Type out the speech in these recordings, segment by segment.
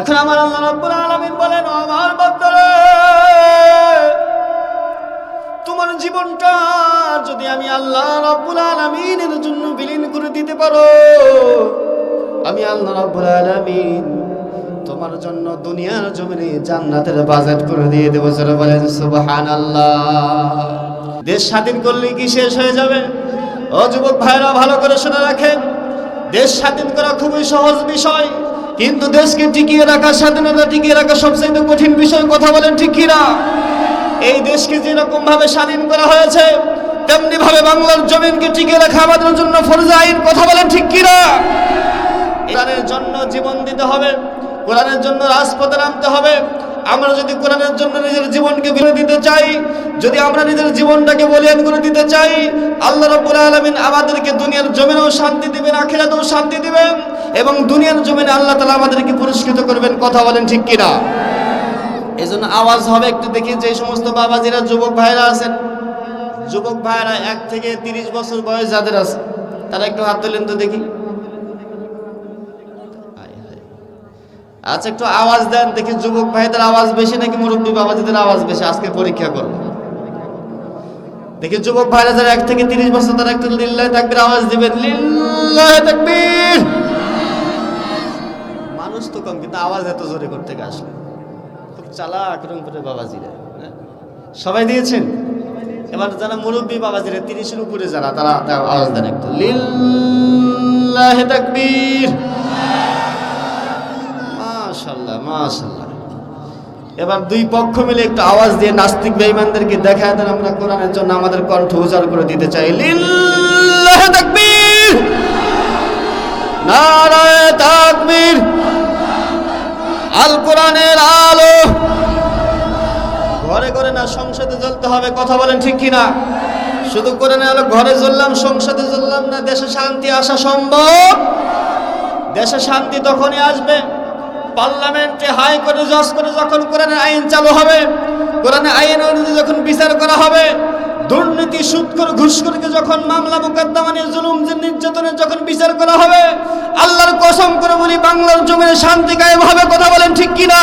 এখন আমার আল্লাহ রাব্বুল আলামিন বলেন, ও আমার বান্দারা, তোমার জীবনটা যদি আমি আল্লাহ রাব্বুল আলামিনের জন্য বিলীন করে দিতে পারো, আমি আল্লাহ রাব্বুল আলামিন তোমার জন্য দুনিয়ার জমিনে জান্নাতের বাজেট করে দিয়ে দেব। যারা বলেন সুবহানাল্লাহ। দেশ স্বাধীন করলে কি শেষ হয়ে যাবে? ও যুবক ভাইরা, ভালো করে শুনে রাখেন, দেশ স্বাধীন করা খুবই সহজ বিষয়, কিন্তু দেশকে টিকিয়ে রাখা, স্বাধীনতা টিকিয়ে রাখা সবচেয়ে কঠিন বিষয়। কথা বলেন ঠিক কিনা? এই দেশকে যেরকম ভাবে স্বাধীন করা হয়েছে, তেমনি ভাবে বাংলার জমিনকে টিকিয়ে রাখা আমাদের জন্য ফরজ আইন। কথা বলেন ঠিক কিনা? কোরআনের জন্য জীবন দিতে হবে, কোরআনের জন্য রাজপথে নামতে হবে। আমরা যদি কোরআনের জন্য নিজের জীবনকে বিলিয়ে দিতে চাই, যদি আমরা নিজের জীবনটাকে বলিয়ান করে দিতে চাই, আল্লাহ রাব্বুল আলামিন আমাদেরকে দুনিয়ার জমিনেও শান্তি দিবেন, আখিরাতেও শান্তি দিবেন, এবং দুনিয়ার জমিনে আল্লাহ তাআলা আমাদেরকে পুরস্কৃত করবেন। কথা বলেন ঠিক কিনা? এজন্য আওয়াজ হবে একটু দেখি, যে সমস্ত বাবাজিরা যুবক ভাইরা আছেন, যুবক ভাইরা 1 থেকে 30 বছর বয়স যাদের আছে, তারা একটু হাত তোলেন তো দেখি। আচ্ছা, একটু আওয়াজ দেন দেখি, যুবক ভাইদের আওয়াজ বেশি নাকি মুরব্বী বাবাজিদের আওয়াজ বেশি? আজকে পরীক্ষা করব দেখি। যুবক ভাইরা যারা 1 থেকে 30 বছর, তারা একটু লিল্লাহি তাকবীর আওয়াজ দিবেন। লিল্লাহি তাকবীর। মানুষ তো কম, কিন্তু আওয়াজ এত জোরে করতে আসলে খুব চালাক রংপুরের বাবাজিরা। সবাই দিয়েছেন? এবার যারা মুরব্বী বাবাজিরা 30-এর উপরে যারা, তারা আওয়াজ দেন একটু, লিল্লাহি তাকবীর। মাশাআল্লাহ, মাশাআল্লাহ। এবার দুই পক্ষ মিলে একটু আওয়াজ দিয়ে নাস্তিক বেঈমানদেরকে দেখায় দেন, আমরা কোরআনের জন্য আমাদের কণ্ঠ উজাড় করে দিতে চাই। লিল্লাহি তাকবীর, নারায়ে তাকবীর। আল কোরআনের আলো ঘরে ঘরে না, সংসদে জ্বলতে হবে। কথা বলেন ঠিক কিনা? শুধু কোরআনের আলো ঘরে জ্বললাম, সংসদে জ্বললাম না, দেশে শান্তি আসা সম্ভব? দেশে শান্তি তখনই আসবে পার্লামেন্টে, হাইকোর্টে, জজ করে যখন কোরআনের আইন চালু হবে, কোরআনের আইন অনুযায়ী যখন বিচার করা হবে, দুর্নীতি, সুদখোর, ঘুষখোরকে যখন মামলা মোকদ্দমা নিয়ে জুলুম নির্যাতনের যখন বিচার করা হবে, আল্লাহর কসম করে বলি, বাংলার জমিনে শান্তি কায়েম হবে। কথা বলেন ঠিক কিনা?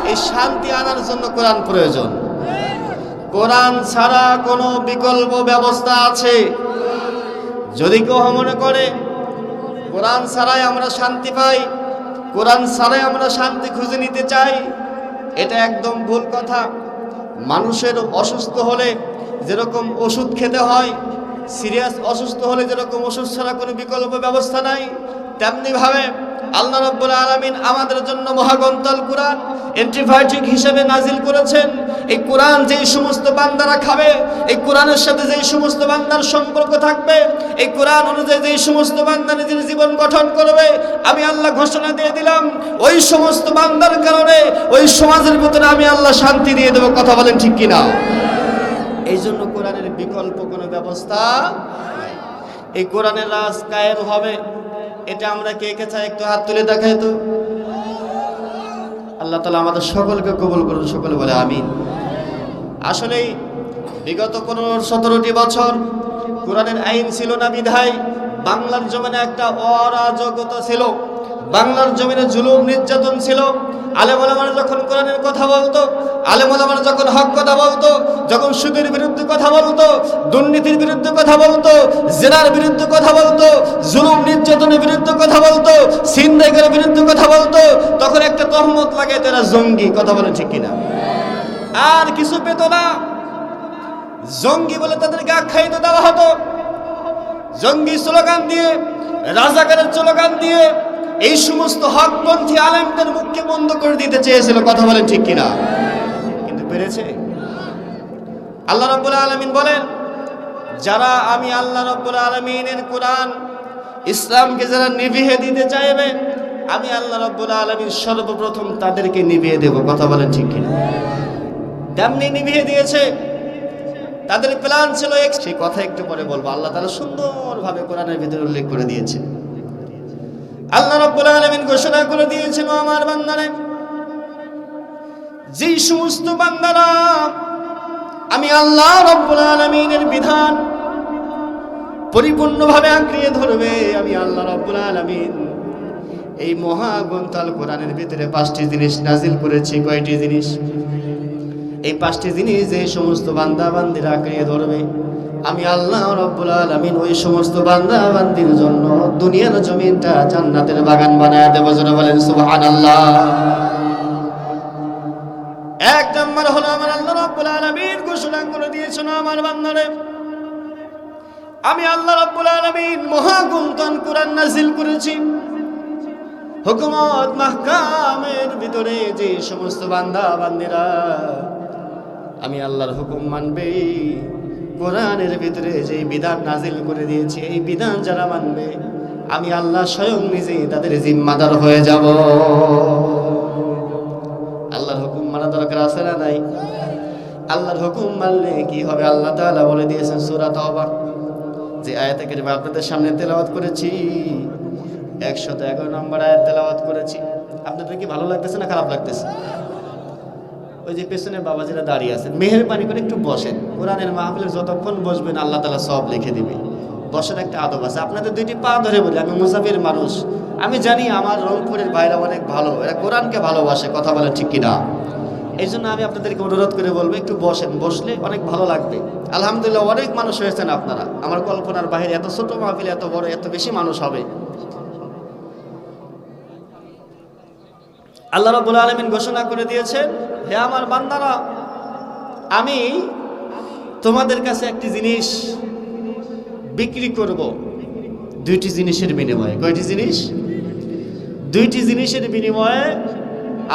এই শান্তি আনার জন্য কোরআন প্রয়োজন। কোরআন ছাড়া কোনো বিকল্প ব্যবস্থা আছে? যদি কেউ মনে করে কোরআন ছাড়াই আমরা শান্তি পাই, কোরআন ছাড়াই আমরা শান্তি খুঁজে নিতে চাই, এটা একদম ভুল কথা। মানুষের অসুস্থ হলে যেরকম ওষুধ খেতে হয়, সিরিয়াস অসুস্থ হলে যেরকম ওষুধ ছাড়া কোনো বিকল্প ব্যবস্থা নাই, তেমনিভাবে আল্লাহ রাব্বুল আলামিন আমাদের জন্য মহাগ্রন্থ কোরআন অ্যান্টিবায়োটিক হিসেবে নাজিল করেছেন। এই কোরআন যেই সমস্ত বান্দারা খাবে, এই কোরআনের সাথে যেই সমস্ত বান্দার সম্পর্ক থাকবে, এই কোরআন অনুযায়ী যেই সমস্ত বান্দা নিজের জীবন গঠন করবে, আমি আল্লাহ ঘোষণা দিয়ে দিলাম, ওই সমস্ত বান্দার কারণে ওই সমাজের ভিতরে আমি আল্লাহ শান্তি দিয়ে দেব। কথা বলেন ঠিক কিনা? এই জন্য কোরআনের বিকল্প কোনো ব্যবস্থা নাই। এই কোরআনের রাজ কায়েম হবে, এটা আমরা কে কে চাই? একটু হাত তুলে দেখাই তো। আল্লাহ তাআলা আমাদের সকলকে কবুল করুন, সকলে বলে আমিন। আসলেই বিগত 15-17টি বছর কোরআনের আইন ছিল না বিধায় বাংলার জমিনে একটা অরাজকতা ছিল, বাংলার জমিনে জুলুম নির্যাতন ছিল। আলেম ওলামারা যখন কোরআনের কথা বলতো, আলেম ওলামারা যখন হক কথা বলতো, যখন সুদের বিরুদ্ধে কথা বলতো, দুর্নীতির বিরুদ্ধে কথা বলতো, জিনার বিরুদ্ধে কথা বলতো, জুলুম নির্যাতনের বিরুদ্ধে কথা বলতো, ছিনতাইয়ের বিরুদ্ধে কথা বলতো, তখন একটা তহমত লাগে, তারা জঙ্গি। কথা বলেন ঠিক কিনা? আর কিছু পেত না, জঙ্গি বলে তাদেরকে আখ্যায়িত দেওয়া হতো। জঙ্গি স্লোগান দিয়ে, রাজাকারের স্লোগান দিয়ে এই সমস্ত হকপন্থী আলেমদের মুখকে বন্ধ করে দিতে চেয়েছিল। কথা বলেন ঠিক কিনা? কিন্তু পেরেছে? আল্লাহ রাব্বুল আলামিন বলেন, যারা আমি আল্লাহ রাব্বুল আলামিনের কোরআন ইসলামকে যারা নিভিয়ে দিতে চাইবে, আমি আল্লাহ রাব্বুল আলামিন সর্বপ্রথম তাদেরকে নিভিয়ে দেব। কথা বলেন ঠিক কিনা? তেমনি নিভিয়ে দিয়েছে। তাদের প্ল্যান ছিল সেই কথা একটু পরে বলবো। আল্লাহ তাআলা সুন্দরভাবে কোরআনের ভিতরে উল্লেখ করে দিয়েছে। আল্লাহ রাব্বুল আলামিন ঘোষণা করে দিয়েছেন, ও আমার বান্দারা, যেই সমস্ত বান্দারা আমি আল্লাহ রাব্বুল আলামিনের বিধান পরিপূর্ণভাবে আঁকড়িয়ে ধরবে, আমি আল্লাহ রাব্বুল আলামিন এই মহাগ্রন্থাল কোরআনের ভিতরে 5টি জিনিস নাজিল করেছি। কয়টি জিনিস? এই 5টি জিনিস যে সমস্ত বান্দা বান্দিরা আঁকড়িয়ে ধরবে, আমি আল্লাহ রাব্বুল আলামিন ওই সমস্ত বান্দা বান্দির জন্য দুনিয়ার জমিনটা জান্নাতের বাগান বানায় দেব। জোরে বলেন সুবহানাল্লাহ। এক নম্বর হলো আমার আল্লাহ রাব্বুল আলামিন ঘোষণা করে দিয়েছেন, আমার বান্দারে আমি আল্লাহ রাব্বুল আলামিন মহাগ্রন্থ কোরআন নাজিল করেছি। হুকুমত মাহকামের ভিতরে যে সমস্ত বান্দা বান্দিরা আমি আল্লাহর হুকুম মানবে, কোরআনের ভিতরে যে বিধান নাজিল করে দিয়েছি এই বিধান যারা মানবে, আমি আল্লাহ স্বয়ং নিজে তাদের জিম্মাদার হয়ে যাব। আল্লাহর হুকুম মানা দরকার আছে না নাই? আল্লাহর হুকুম মানলে কি হবে? আল্লাহ তাআলা বলে দিয়েছেন সূরা তাওবা, যে আয়াতে কারিমা আপনাদের সামনে তেলাওয়াত করেছি, 111 নম্বর আয়াত তেলাওয়াত করেছি। আপনাদের কি ভালো লাগতেছে না খারাপ লাগতেছে? ওই যে পেছনে বাবাজিরা দাঁড়িয়ে আছেন, মেহেরবানি করে একটু বসেন। কোরআনের মাহফিলে যতক্ষণ বসবেন আল্লাহ তাআলা সব লিখে দিবে। বসার একটা আদব আছে। আপনাদের 2টি পা ধরে বলি, আমি মুসাফির মানুষ, আমি জানি আমার রংপুরের ভাইরা অনেক ভালো, এরা কোরআনকে ভালোবাসে, কথা বলে ঠিক কিনা? এই জন্য আমি আপনাদেরকে অনুরোধ করে বলবো একটু বসেন, বসলে অনেক ভালো লাগবে। আলহামদুলিল্লাহ অনেক মানুষ হয়েছেন আপনারা, আমার কল্পনার বাইরে। এত ছোট মাহফিলে এত বড়, এত বেশি মানুষ হবে। আল্লাহ রাব্বুল আলামিন ঘোষণা করে দিয়েছেন, হে আমার বান্দারা, আমি তোমাদের কাছে একটি জিনিস বিক্রি করব 2টি জিনিসের বিনিময়ে। কয়টি জিনিস? 2টি জিনিসের বিনিময়ে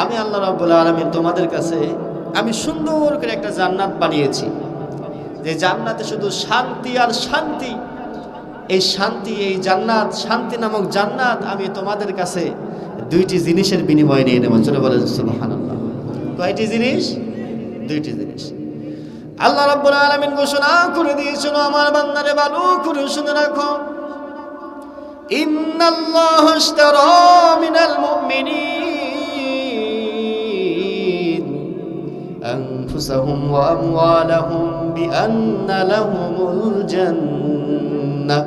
আমি আল্লাহ রাব্বুল আলামিন তোমাদের কাছে আমি সুন্দর করে একটা জান্নাত বানিয়েছি, যে জান্নাতে শুধু শান্তি আর শান্তি। এই শান্তি, এই জান্নাত, শান্তি নামক জান্নাত আমি তোমাদের কাছে 2টি জিনিসের বিনিময়ে নিয়ে নেব। চলে বলেন সুবহানাল্লাহ। কয়টি জিনিস? 2টি জিনিস। আল্লাহ রাব্বুল আলামিন ঘোষণা করে দিয়েছেন, আমার বান্দারে ভালো করে শুনে রাখো, ইন্নাল্লাহা ইশতারা মিনাল মুমিনিন আনফুসাহুম ওয়া আমওয়ালাহুম বিআন্না লাহুমুল জান্নাহ।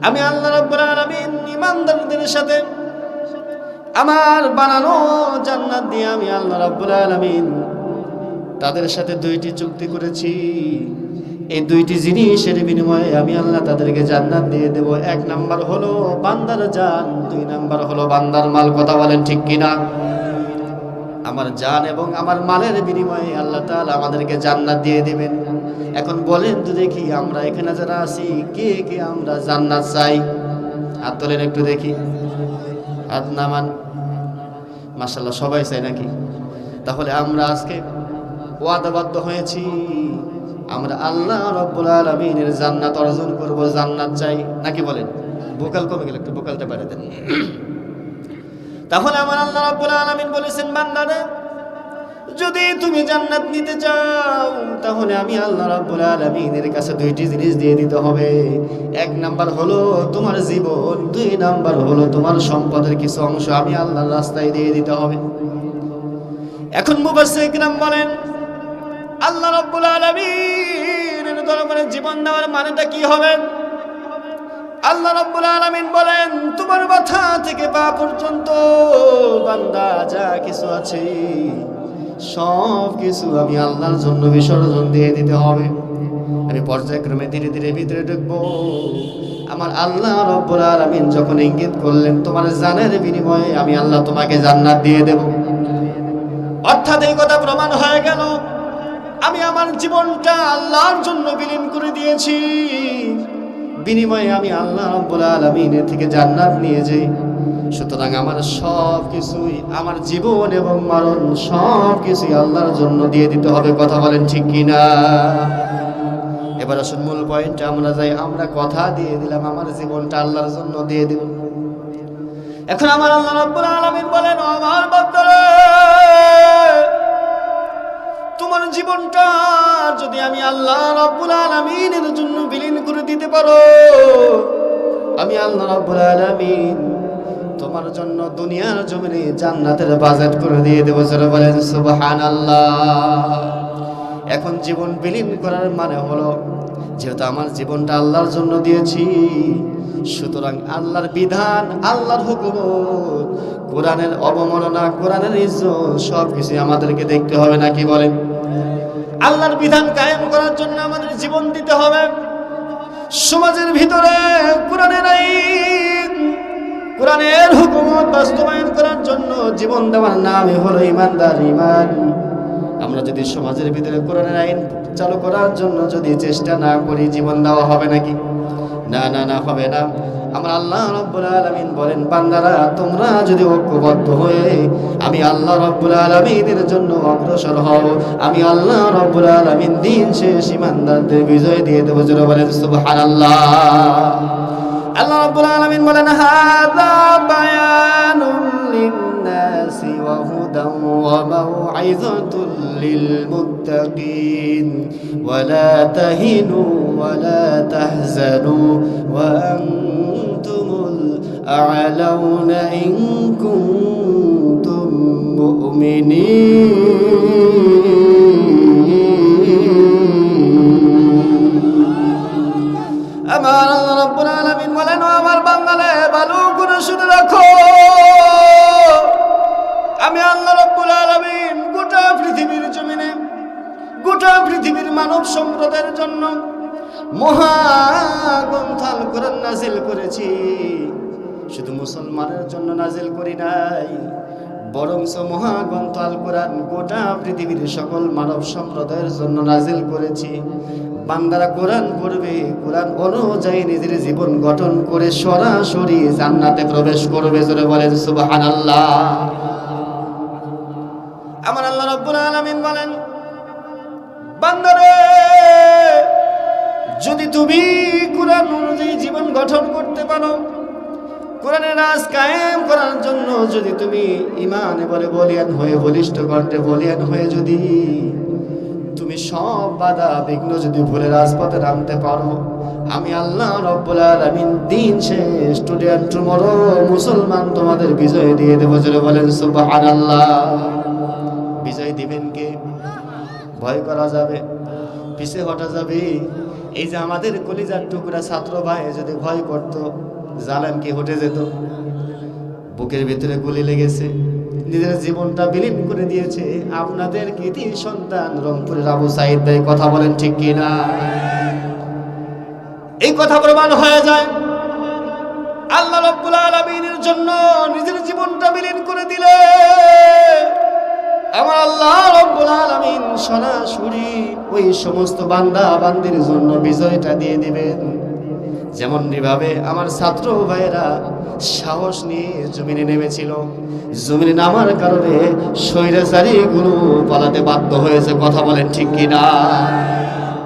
আমি আল্লাহ রাব্বুল আলামিন ঈমানদারদের সাথে আমার বানানো জান্নাত দিয়ে আমি আল্লাহ রাব্বুল আলামিন তাদের সাথে 2টি চুক্তি করেছি। এই 2টি জিনিসের বিনিময়ে আমি আল্লাহ তাদেরকে জান্নাত দিয়ে দেব। 1 নাম্বার হলো বান্দার জান, 2 নাম্বার হলো বান্দার মাল। কথা বলেন ঠিক কিনা? আমার জান এবং আমার মালের বিনিময়ে আল্লাহ তাআলা আমাদেরকে জান্নাত দিয়ে দিবেন। এখন বলেন তো দেখি, আমরা এখানে যারা আছি কে কে আমরা জান্নাত চাই? হাত তোলেন একটু দেখি, হাত নামান। মাশাআল্লাহ সবাই চাই নাকি? তাহলে আমরা আজকে ওয়াদাবদ্ধ হয়েছি, আমরা আল্লাহ রাব্বুল আলামিনের জান্নাত অর্জন করব। জান্নাত চাই নাকি? বলেন। ভোকাল কমে গেল, একটু ভোকালটা বাড়িয়ে দেন। তাহলে আমার আল্লাহ রাব্বুল আলামিন বলেছেন, বান্দারে যদি তুমি জান্নাত নিতে চাও তাহলে আমি আল্লাহ রাব্বুল আলামিনের কাছে 2টি জিনিস দিয়ে দিতে হবে। 1 নাম্বার হলো তোমার জীবন, 2 নাম্বার হলো তোমার সম্পদের কিছু অংশ আমি আল্লাহর রাস্তায় দিয়ে দিতে হবে। এখন মুফাসসির কিরাম বলেন, আল্লাহ রাব্বুল আলামিনের দরবারে জীবন দেওয়ার মানেটা কি হবে? আল্লাহ রাব্বুল আলামিন বলেন, তোমার মাথা থেকে পা পর্যন্ত বান্দা যা কিছু আছে সব কিছু আমি আল্লাহর জন্য বিসর্জন দিয়ে দিতে হবে। আমি পর্যায়ক্রমে ধীরে ধীরে ভিতরে ঢুকবো। আমার আল্লাহ রাব্বুল আলামিন যখন ইঙ্গিত করলেন তোমার জানের বিনিময়ে আমি আল্লাহ তোমাকে জান্নাত দিয়ে দেব, অর্থাৎ এই কথা প্রমাণ হয়ে গেল আমি আমার জীবনটা আল্লাহর জন্য বিলীন করে দিয়েছি, বিনিময়ে আমি আল্লাহ রাব্বুল আলামিনের থেকে জান্নাত নিয়ে যাই। সুতরাং আমার সব কিছুই, আমার জীবন এবং মরণ সব কিছুই আল্লাহর জন্য দিয়ে দিতে হবে। কথা বলেন ঠিক কিনা? এবার আসুন মূল পয়েন্টে আমরা যাই। আমরা কথা দিয়ে দিলাম আমার জীবনটা আল্লাহর জন্য দিয়ে দিব। এখন আমার আল্লাহ রাব্বুল আলামিন বলেন, আমার বান্দারা তোমার জীবনটা যদি আমি আল্লাহ রাব্বুল আলামিনের জন্য বিলীন করে দিতে পারো, আমি আল্লাহ রাব্বুল আলামিন তোমার জন্য দুনিয়ার জমিনে জান্নাতের বাজেট করে দিয়ে দেব। যারা বলেন সুবহানাল্লাহ। এখন জীবন বিলীন করার মানে হলো, যেহেতু আমার জীবনটা আল্লাহর জন্য দিয়েছি, সুতরাং আল্লাহর বিধান, আল্লাহর হুকুম, কোরআনের অবমাননা, কোরআনের ইজ্জত সবকিছু আমাদেরকে দেখতে হবে নাকি বলেন? আল্লাহর বিধান কায়েম করার জন্য আমাদের জীবন দিতে হবে। সমাজের ভিতরে কোরআনের আইন, কোরআনের হুকুমত বাস্তবায়ন করার জন্য জীবন দেওয়ার নামই হলো ইমানদার ঈমান। আমরা যদি সমাজের ভিতরে কোরআনের আইন চালু করার জন্য যদি চেষ্টা না করি, জীবন দেওয়া হবে নাকি? না না না, হবে না। আমরা আল্লাহ রাব্বুল আলামিন বলেন, বান্দারা তোমরা যদি ঐক্যবদ্ধ হয়ে আমি আল্লাহ রাব্বুল আলামিনের জন্য অগ্রসর হও, আমি আল্লাহ রাব্বুল আলামিন দিন শেষ ঈমানদারদের বিজয় দিয়ে দেব। জোরে বলেন সুবহানাল্লাহ। আল্লাহ রাব্বুল আলামিন বলেন, হাযা বায়ানুল লিন-নাসি ওয়া হুদান ওয়া মাউইযাতুল লিল-মুত্তাকিন ওয়া লা তাহিনু ওয়া লা তাহজানু ওয়া আনতুমুল আ'লাউনা ইন কুনতুম মুমিনিন। আমার আল্লাহ রাব্বুল আলামিন বলেন, আমার বান্দারে ভালো করে শুনে রাখো, আমি আল্লাহ রাব্বুল আলামিন গোটা পৃথিবীর জমিনে, গোটা পৃথিবীর মানব সম্প্রদায়ের জন্য মহাগ্রন্থাল কোরআন নাজিল করেছি। শুধু মুসলমানের জন্য নাজিল করি নাই, বরঞ্চ মহাগ্রন্থাল কোরআন গোটা পৃথিবীর সকল মানব সম্প্রদায়ের জন্য নাজিল করেছি। বান্দারা কোরআন পড়বে, কোরআন অনুযায়ী নিজের জীবন গঠন করে সরাসরি জান্নাতে প্রবেশ করবে। জোরে বলেন সুবহানাল্লাহ। আমার আল্লাহ রাব্বুল আলামিন বলেন, বান্দারে যদি তুমি কোরআন অনুযায়ী জীবন গঠন করতে পারো, কোরআনের রাজ কায়েম করার জন্য যদি তুমি ঈমানে বলে বলিয়ান হয়ে, বলিষ্ঠ কণ্ঠে বলিয়ান হয়ে যদি তুমি সব বাধা বিঘ্ন যদি ভুলে রাজপথে নামতে পারো, আমি আল্লাহ রাব্বুল আলামিন দিন শেষ স্টুডেন্ট টুমরো মুসলমান তোমাদের বিজয় দিয়ে দেব। জোরে বলেন সুবহানাল্লাহ। বিজয় দিবেন কে? ভয় করা যাবে, পিছে হটা যাবে। এই যে আমাদের কলিজার টুকরা ছাত্র ভাই যদি ভয় করত, জালেম কি হটে যেত? বুকের ভিতরে গুলি লেগেছে, নিজের জীবনটা বিলীন করে দিয়েছে আপনাদের কৃতি সন্তান রংপুরের আবু সাঈদ ভাই। কথা বলেন ঠিক কিনা? এই কথা প্রমাণ হয়ে যায় আল্লাহ রাব্বুল আলামিনের জন্য নিজের জীবনটা বিলীন করে দিলে আমার আল্লাহ রাব্বুল আলামিন সরাসরি ওই সমস্ত বান্দা বান্দির জন্য বিজয়টা দিয়ে দিবেন। যেমন ভাবে আমার ছাত্র ভাইয়েরা সাহস নিয়ে জমিনে নেমেছিল, জমিনে নামার কারণে স্বৈরাচারী গুলো পালাতে বাধ্য হয়েছে। কথা বলেন ঠিক কিনা?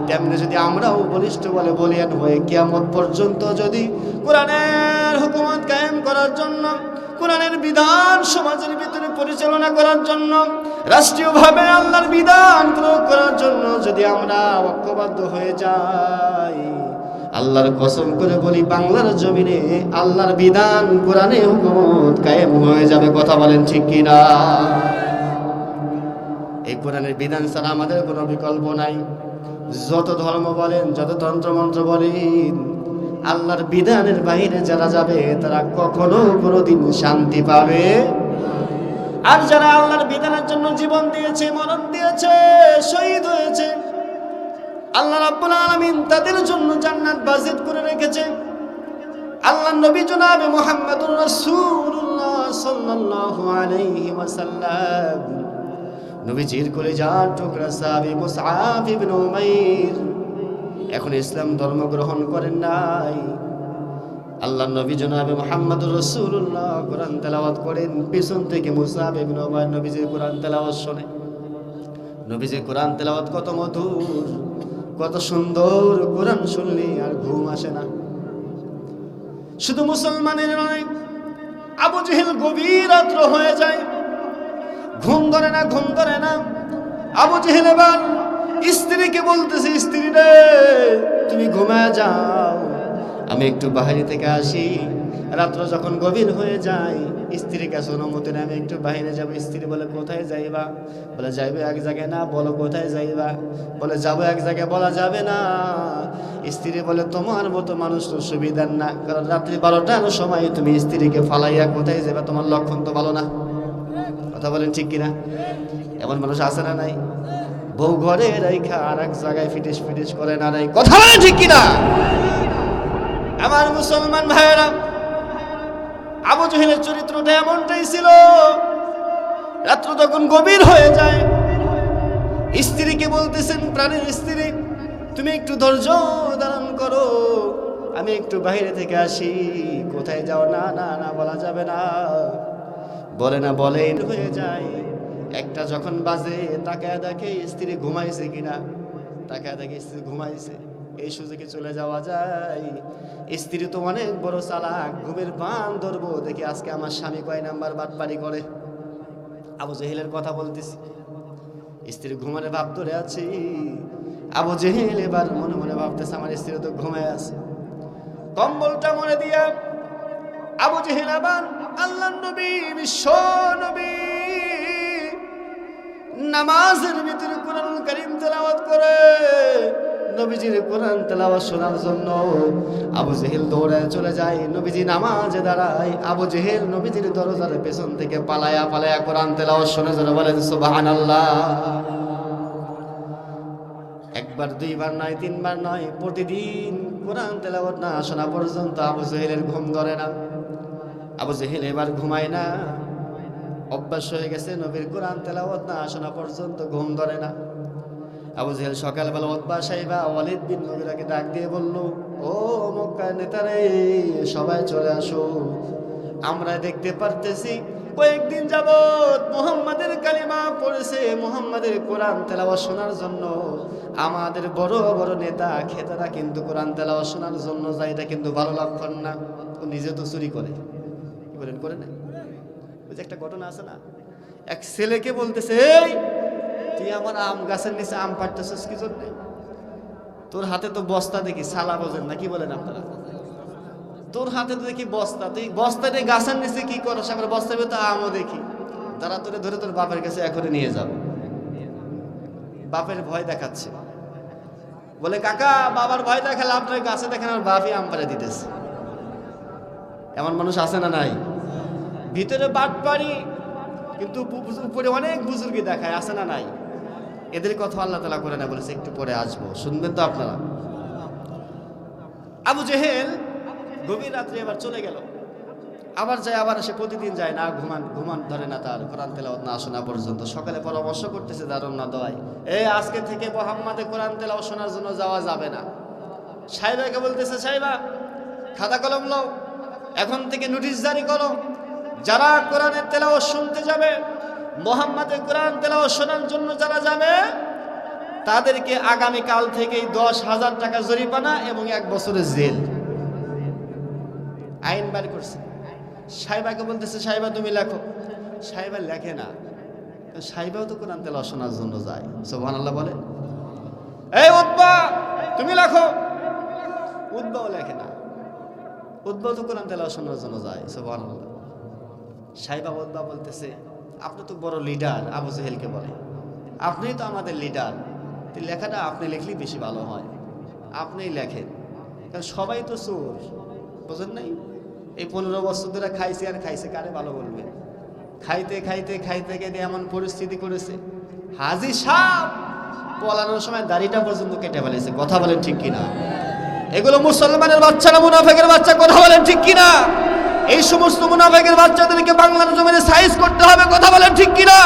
তেমনি যদি আমরাও বলিষ্ঠ বলে বলিয়ান হয়ে কিয়ামত পর্যন্ত যদি কোরআনের হুকুমত কায়েম করার জন্য, কোরআনের বিধান সমাজের ভিতরে পরিচালনা করার জন্য, রাষ্ট্রীয়ভাবে আল্লাহর বিধান প্রয়োগ করার জন্য যদি আমরা ঐক্যবদ্ধ হয়ে যাই, আল্লাহর কসম করে বলি বাংলার জমিনে আল্লাহর বিধান কোরআনের হুকুমত কায়েম হয়ে যাবে। কথা বলেন ঠিক কিনা? এই কোরআনের বিধান ছাড়া আমাদের কোনো বিকল্প নাই। যত ধর্ম বলেন, যত তন্ত্রমন্ত্র বলেন, আল্লাহর বিধানের বাইরে যারা যাবে তারা কখনো কোনোদিন শান্তি পাবে। আর যারা আল্লাহর বিধানের জন্য জীবন দিয়েছে, মরণ দিয়েছে, শহীদ হয়েছে, আল্লাহ রাব্বুল আলামিন তাদের জন্য জান্নাত বাজিত করে রেখেছে। আল্লাহর নবী জনাবে মুহাম্মদুর রাসূলুল্লাহ সাল্লাল্লাহু আলাইহি ওয়াসাল্লাম, নবীজির কলিজার টুকরা সাহাবী মুসআব ইবনে উমাইর এখন ইসলাম ধর্ম গ্রহণ করেন নাই। আল্লাহর নবী জনাবে মুহাম্মদুর রাসূলুল্লাহ কোরআন তেলাওয়াত করেন, পিছন থেকে মুসআব ইবনে উমাইর নবীজির কোরআন তেলাওয়াত শুনে। নবীজির কোরআন তেলাওয়াত কত মধুর, কত সুন্দর। কোরআন শুনলে আর ঘুম আসে না। শুধু মুসলমানের নয়, আবু জেহেল গভীর রাত্র হয়ে যায়, ঘুম ধরে না, ঘুম ধরে না। আবু জেহেল এবার স্ত্রীকে বলতেছে, স্ত্রী রে তুমি ঘুমায় যাও, আমি একটু বাইরে থেকে আসি। রাত্র যখন গভীর হয়ে যায়, স্ত্রীর কাছে অনুমতি নেই, আমি একটু বাইরে যাবো। স্ত্রী বলে কোথায় যাইবা? বলে যাইবে এক জায়গায় না, বলো কোথায় যাইবা? বলে যাবো এক জায়গায়, বলা যাবে না। স্ত্রী বলে তোমার মতো মানুষ তো সুবিধার না, কারণ রাত্রি 12টার সময় তুমি স্ত্রীকে ফালাইয়া কোথায় যাবে? তোমার লক্ষণ তো ভালো না। কথা বলেন ঠিক কিনা? এমন মানুষ আছে না নাই? বউ ঘরে রাইখা আর এক জায়গায় ফিটিস ফিটিস করে না নাই। কথা বলেন ঠিক কিনা? আমার মুসলমান ভাইয়েরা, আবু জেহেলের চরিত্রটা এমনটাই ছিল। রাত্র তখন গভীর হয়ে যায়, স্ত্রীকে বলতেছেন, প্রাণের স্ত্রী তুমি একটু ধৈর্য ধারণ করো, আমি একটু বাইরে থেকে আসি। কোথায় যাও? না না না, বলা যাবে না। বলে না, বলে হয়ে যায়। একটা যখন বাজে, তাকায় দেখে স্ত্রী ঘুমাইছে কিনা। তাকায় দেখে স্ত্রী ঘুমাইছে, এই সুযোগে চলে যাওয়া যায়। স্ত্রী তো অনেক বড় চালাক, ঘুমের বান ধরবো দেখি আজকে আমার স্বামী কয় নাম্বার বাটপারি করে। আবু জেহেলের কথা বলতেছি, স্ত্রী ঘুমারে ভাব ধরে আছি। আবু জেহেল এবার মনে মনে ভাবতেছে আমার স্ত্রী তো ঘুমায় আছে। কম্বলটা মনে দিয়া আবু জেহেল আবার আল্লাহর নবী, বিশ্ব নবী নামাজের ভিতরে কোরআন কারীম তেলাওয়াত করে। নবীজির কোরআন তেলাওয়াত শোনার জন্য আবু জেহেল দৌড়ে চলে যায়। নবীজি নামাজে দাঁড়ায়, আবু জেহেল নবীজির দরজার পেছন থেকে পালায়া পালায়া কোরআন তেলাওয়াত শুনে যারা বলেন সুবহানাল্লাহ। একবার দুইবার নয়, তিনবার নয়, প্রতিদিন কোরআন তেলাওয়াত না শোনা পর্যন্ত আবু জেহেলের ঘুম ধরে না। আবু জেহেল এবার ঘুমায় না, অভ্যাস হয়ে গেছে নবীর কোরআন তেলাওয়াত না শোনা পর্যন্ত ঘুম ধরে না। আবু জেহেল সকালবেলা উতবা সাইবা ওয়ালিদ বিন মুগিরাকে ডাক দিয়ে বলল, ও মক্কার নেতারে, সবাই চলে আসো। আমরা দেখতে পারতেছি কয়েকদিন যাবত মুহাম্মাদের কালিমা পড়েছে, মুহাম্মাদের কোরআন তেলাওয়াত শোনার জন্য আমাদের বড় বড় নেতা খেতারা কিন্তু কোরআন তেলাওয়াত শোনার জন্য যায়। এটা কিন্তু ভালো লক্ষণ না। ও নিজে তো চুরি করে, কি বলেন, করে না? ওই যে একটা ঘটনা আছে না, এক ছেলেকে বলতেছে, এই তুই আমার আম গাছের নিচে আম পাড়তেছিস কি জন্য? তোর হাতে তো বস্তা দেখি, সালা বোঝেন না, কি বলেন আপনারা? তোর হাতে তো দেখি বস্তা, তুই বস্তা নিয়ে গাছের নিচে কি করস? আমরা বস্তার ভেতর আমও দেখি। তারা তোরে ধরে তোর বাপের কাছে এখনই নিয়ে যাবো। বাপের ভয় দেখাচ্ছে, বলে কাকা বাবার ভয় দেখালে আপনার গাছে দেখেন আমার বাপই আম পাড়ে দিতেছে। এমন মানুষ আছে না নাই? ভিতরে বাটপাড়ি কিন্তু উপরে অনেক বুজুর্গি দেখায়, আছে না নাই? এদের কথা আল্লাহ তাআলা করে না বলেছে, একটু পরে আসবো, শুনবেন তো আপনারা। আবু জেহেল গভীর রাত্রে এবার চলে গেল, আবার যায়, আবার সে প্রতিদিন যায় না, ঘুমান ধরে না তার, কোরআন তেলাওয়াত না শোনা পর্যন্ত। সকালে পরামর্শ করতেছে দারুন না দোয়াই, এই আজকে থেকে মুহাম্মাদের কোরআন তেলাওয়াত শোনার জন্য যাওয়া যাবে না। সাহেবাকে বলতেছে, সাহেবা খাতা কলম লও, এখন থেকে নোটিশ জারি করো, যারা কোরআনের তেলাওয়াত শুনতে যাবে, মুহাম্মাদের কোরআন তেলাওয়াত শোনার জন্য যারা যাবে, তাদেরকে আগামী কাল থেকেই 10,000 টাকা জরিমানা এবং 1 বছরের জেল। আইন বার করছে। সাহেবাকে বলতেছে, সাহেবা তুমি লেখো। সাহেবা লেখে না, সাহেবাও তো কোরআন তেলাওয়াত শোনার জন্য যায়। সুবহানাল্লাহ বলে, এই উতবা তুমি লেখো। উতবাও লেখে না, উতবাও তো কোরআন তেলাওয়াত শোনার জন্য যায়। সুবহানাল্লাহ। সাহেবা উতবা বলতেছে, আপনি তো বড় লিডার। আবু জেহেলকে বলে, আপনিই তো আমাদের লিডার, লেখাটা আপনি লিখলেই বেশি ভালো হয়, আপনিই লেখেন, কারণ সবাই তো চোর, বোঝেন নাই? এই 15 বছর ধরে খাইছে আর খাইছে, কারে ভালো বলবে? খাইতে খাইতে খাইতে খাইতে এমন পরিস্থিতি করেছে, হাজী সাহেব পলানোর সময় দাড়িটা পর্যন্ত কেটে ফেলেছে। কথা বলেন ঠিক কিনা? এগুলো মুসলমানের বাচ্চা না মুনাফিকের বাচ্চা? কথা বলেন ঠিক কিনা? এই সমস্ত মুনাফিকের বাচ্চাদেরকে বাংলার জমিনে সাইজ করতে হবে। কথা বলেন ঠিক কিনা?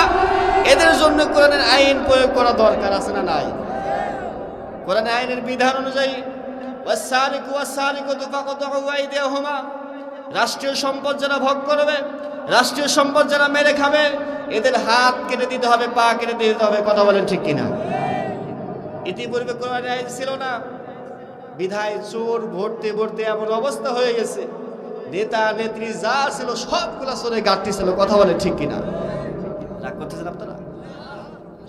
এদের জন্য কোরআনের আইন প্রয়োগ করা দরকার আছে না নাই? কোরআনের আইনের বিধান অনুযায়ী ওয়াসারিকু ওয়াসারিকাতু ফাকাতউ আইদিয়াহুমা, রাষ্ট্রীয় সম্পদ যারা ভোগ করবে, রাষ্ট্রীয় সম্পদ যারা মেরে খাবে, এদের হাত কেটে দিতে হবে, পা কেটে দিতে হবে। কথা বলেন ঠিক কিনা? ইতিপূর্বে কোরআনের আইন ছিল না, বিধায় চোর ভর্তি ভর্তি এমন অবস্থা হয়ে গেছে, নেতা নেত্রী যা ছিল সবগুলা চোরে ঘাটতি ছিল। কথা বলেন ঠিক কিনা? রাগ করতেছেন আপনারা?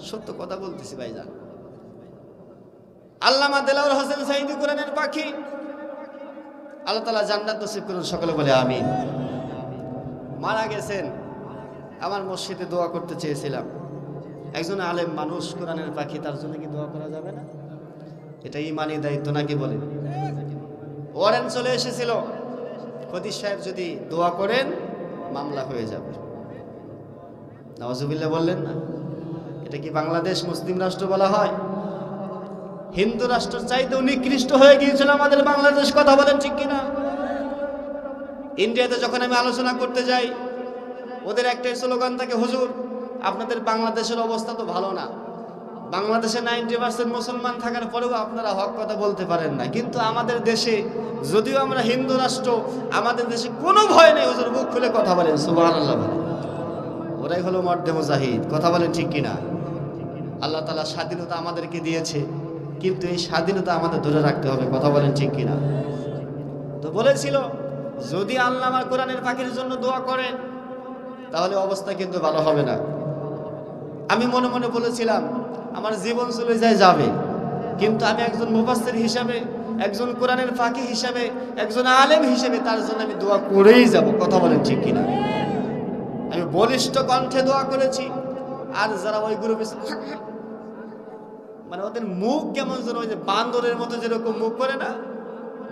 সত্য কথা বলতেছি ভাইজান। আল্লামা দেলাওয়ার হোসেন সাঈদী কোরআনের পাখি, আল্লাহ তাআলা জান্নাত নসিব করুন, সকলে বলে আমিন। মারা গেছেন, আমার মসজিদে দোয়া করতে চেয়েছিলাম। একজন আলেম মানুষ, কোরআনের পাখি, তার জন্য কি দোয়া করা যাবে না? এটা ইমানি দায়িত্ব নাকি বলেন? ওয়ারেন্ট চলে এসেছিল, খতিব সাহেব যদি দোয়া করেন মামলা হয়ে যাবে। নাওয়াজুবিল্লাহ বললেন না? এটা কি বাংলাদেশ মুসলিম রাষ্ট্র বলা হয়? হিন্দু রাষ্ট্রের চাইতেও নিকৃষ্ট হয়ে গিয়েছিল আমাদের বাংলাদেশ। কথা বলেন ঠিক কিনা? ইন্ডিয়াতে যখন আমি আলোচনা করতে যাই, ওদের একটাই স্লোগান থাকে, হুজুর আপনাদের বাংলাদেশের অবস্থা তো ভালো না, বাংলাদেশে 90% মুসলমান থাকার পরেও আপনারা হক কথা বলতে পারেন না, কিন্তু আমাদের দেশে যদিও আমরা হিন্দু রাষ্ট্র, আমাদের দেশে কোনো ভয় নেই, হুজুর মুখ খুলে কথা বলেন, সুবহানাল্লাহ বলেন। ওরাই হলো মর্দে মুজাহিদ। কথা বলেন ঠিক কিনা? আল্লাহ তাআলা স্বাধীনতা আমাদেরকে দিয়েছে, কিন্তু এই স্বাধীনতা আমাদের ধরে রাখতে হবে। কথা বলেন ঠিক কিনা? তো বলেছিল, যদি আল্লাহ আমার কোরআনের পাখির জন্য দোয়া করে তাহলে অবস্থা কিন্তু ভালো হবে না। আমি মনে মনে বলেছিলাম আমার জীবন চলে যায় যাবে, কিন্তু আমি একজন মুফাসসির হিসাবে, একজন কোরআনের ফাকি হিসাবে, একজন আলেম হিসেবে তার জন্য আমি দোয়া করেই যাব। কথা বলেন ঠিক কিনা? আমি বলিষ্ঠ কণ্ঠে দোয়া করেছি। আর যারা ওই গ্রুপে, মানে ওদের মুখ কেমন যেন ওই যে বান্দরের মতো যেরকম মুখ করে না,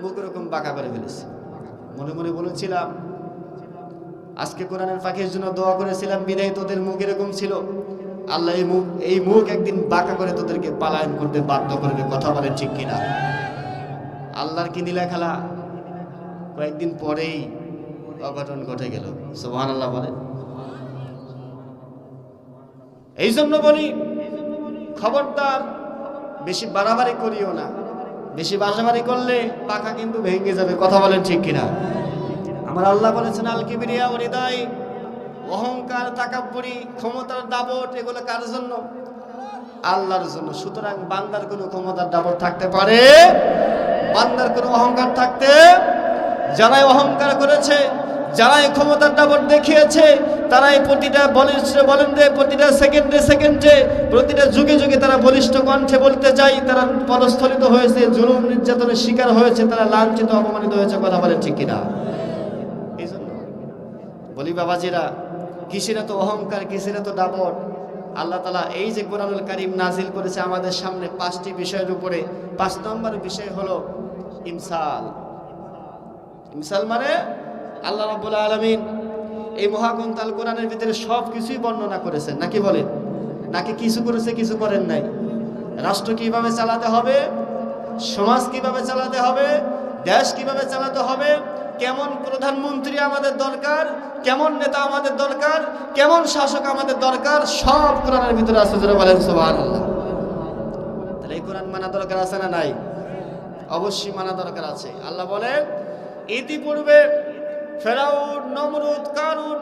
মুখ এরকম বাঁকা করে ফেলেছে। মনে মনে বলেছিলাম আজকে কোরআনের পাখির জন্য দোয়া করেছিলাম বিদায় তোদের মুখ এরকম ছিল, আল্লাহ এই মুখ একদিন বাঁকা করে তোদেরকে পালায়ন করতে বাধ্য করবে। কথা বলেন ঠিক কিনা? আল্লাহর কি নীলা খেলা, কয়েকদিন পরেই অঘটন ঘটে গেল। সুবহানাল্লাহ বলেন। এই জন্য বলি, খবরদার বেশি বাড়াবাড়ি করিও না। বেশি বাড়াবাড়ি করলে পাখা কিন্তু ভেঙে যাবে। কথা বলেন ঠিক কিনা? আমার আল্লাহ বলেছেন, আল কিবরিয়া ওয়া রিদাই, অহংকার, তাকাব্বুরি, ক্ষমতার দাপট, এগুলো কার জন্য? আল্লাহর জন্য। সুতরাং বান্দার কোনো ক্ষমতার দাপট থাকতে পারে, বান্দার কোনো অহংকার থাকতে, যারাই অহংকার করেছে, যারাই ক্ষমতার দাপট দেখিয়েছে, তারাই প্রতিটা প্রতিটা সেকেন্ডে, প্রতিটা যুগে যুগে তারা বলিষ্ঠ কণ্ঠে বলতে চাই, তারা পদস্থলিত হয়েছে, জুলুম নির্যাতনের শিকার হয়েছে, তারা লাঞ্ছিত, অপমানিত হয়েছে। কথা বলেন ঠিক কিনা? এই জন্য বলি বাবাজিরা, কিসের এত অহংকার, কিসের এত দাপট? আল্লাহ তাআলা এই যে কোরআনুল কারীম নাজিল করেছে আমাদের সামনে 5টি বিষয়ের উপরে, 5 নম্বর বিষয় হলো ইমসাল। ইমসাল মানে আল্লাহ রাব্বুল আলামিন এই মহাগ্রন্থ আল কোরআনের ভিতরে সব কিছুই বর্ণনা করেছেন। নাকি বলেন? নাকি কিছু করেছে কিছু করেন নাই? রাষ্ট্র কিভাবে চালাতে হবে, সমাজ কিভাবে চালাতে হবে, দেশ কিভাবে চালাতে হবে, কেমন প্রধানমন্ত্রী আমাদের দরকার, কেমন নেতা আমাদের দরকার, কেমন শাসক আমাদের দরকার, সব কোরআনের ভিতরে আছে। যারা বলেন সুবহানাল্লাহ। তাহলে এই কোরআন মানা দরকার আছে না নাই? অবশ্যই মানা দরকার আছে। আল্লাহ বলেন, ইতিপূর্বে ফেরাউন, নমরুদ, কারুন,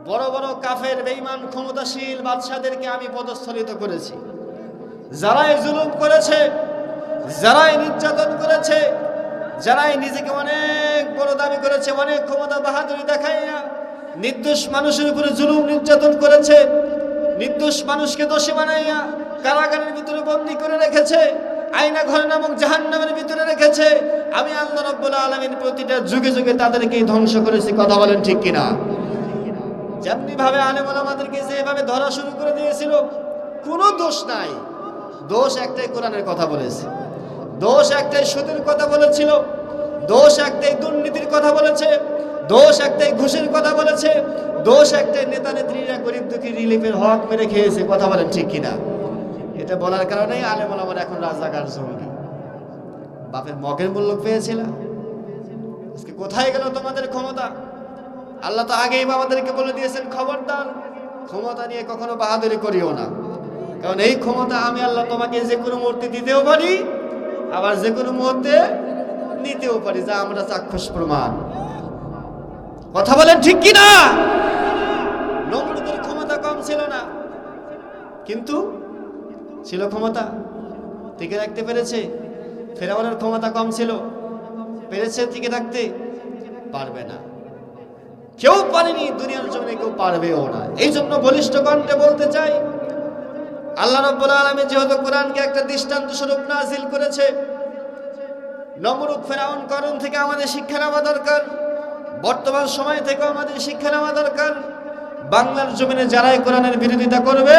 বড় বড় কাফের, বেঈমান, ক্ষমতাশীল বাদশাদেরকে আমি পদস্থলিত করেছি। যারাই জুলুম করেছে, যারাই নির্যাতন করেছে, যারাই নিজেকে অনেক বড় দাবি করেছে, অনেক ক্ষমতা বাহাদুরি দেখাইয়া নির্দোষ মানুষের উপরে জুলুম নির্যাতন করেছে, নির্দোষ মানুষকে দোষী বানাইয়া কারাগারের ভিতরে বন্দী করে রেখেছে, আয়না ঘর নামক জাহান্নামের ভিতরে রেখেছে, আমি আল্লাহ রাব্বুল আলামিন প্রতিটা যুগে যুগে তাদেরকেই ধ্বংস করেছি। কথা বলেন ঠিক কিনা? যেমনি ভাবে আলেম ওলামাদেরকে যেভাবে ধরা শুরু করে দিয়েছিল, কোনো দোষ নাই। দোষ একটাই, কোরআনের কথা বলেছে। দোষ একটাই, সুদের কথা বলেছিল। দোষ একটাই, দুর্নীতির কথা বলেছে। দোষ একটাই, ঘুষের কথা বলেছে। দোষ একটাই, নেতা নেত্রীরা গরিব দুঃখী রিলিফের হক মেরে খেয়েছে। কথা বলেন ঠিক কিনা? এটা বলার কারণেই আলেম ওলামারা এখন রাজাকার জঙ্গি। বাপের মগের মূল্য পেয়েছিল, আজকে কোথায় গেল তোমাদের ক্ষমতা? আল্লাহ তো আগেই আমাদেরকে বলে দিয়েছেন, খবরদার ক্ষমতা নিয়ে কখনো বাহাদুরি করিও না, কারণ এই ক্ষমতা আমি আল্লাহ তোমাকে যে কোনো মুহূর্তে দিতেও পারি, আবার যে কোনো মুহূর্তে নিতেও পারি, যা আমরা চাক্ষুষ প্রমাণ। কথা বলেন ঠিক কিনা? নমরুদের ক্ষমতা কম ছিল না, কিন্তু ছিল ক্ষমতা, টিকে রাখতে পেরেছে। ফেরাউনের ক্ষমতা কম ছিল, পেরেছে টিকে রাখতে? পারবে না, কেউ পারেনি, দুনিয়ার জমিনে কেউ পারবেও না। এই জন্য বলিষ্ঠ কণ্ঠে বলতে চাই, আল্লাহ রাব্বুল আলামিন যেহেতু কোরআনকে একটা দৃষ্টান্ত স্বরূপ নাযিল করেছে, নমরুদ, ফেরাউন, কারুন থেকে আমাদের শিক্ষা নেওয়া দরকার। বর্তমান সময় থেকে আমাদের শিক্ষা নেওয়া দরকার। বাংলার জমিনে যারাই কোরআনের বিরোধিতা করবে,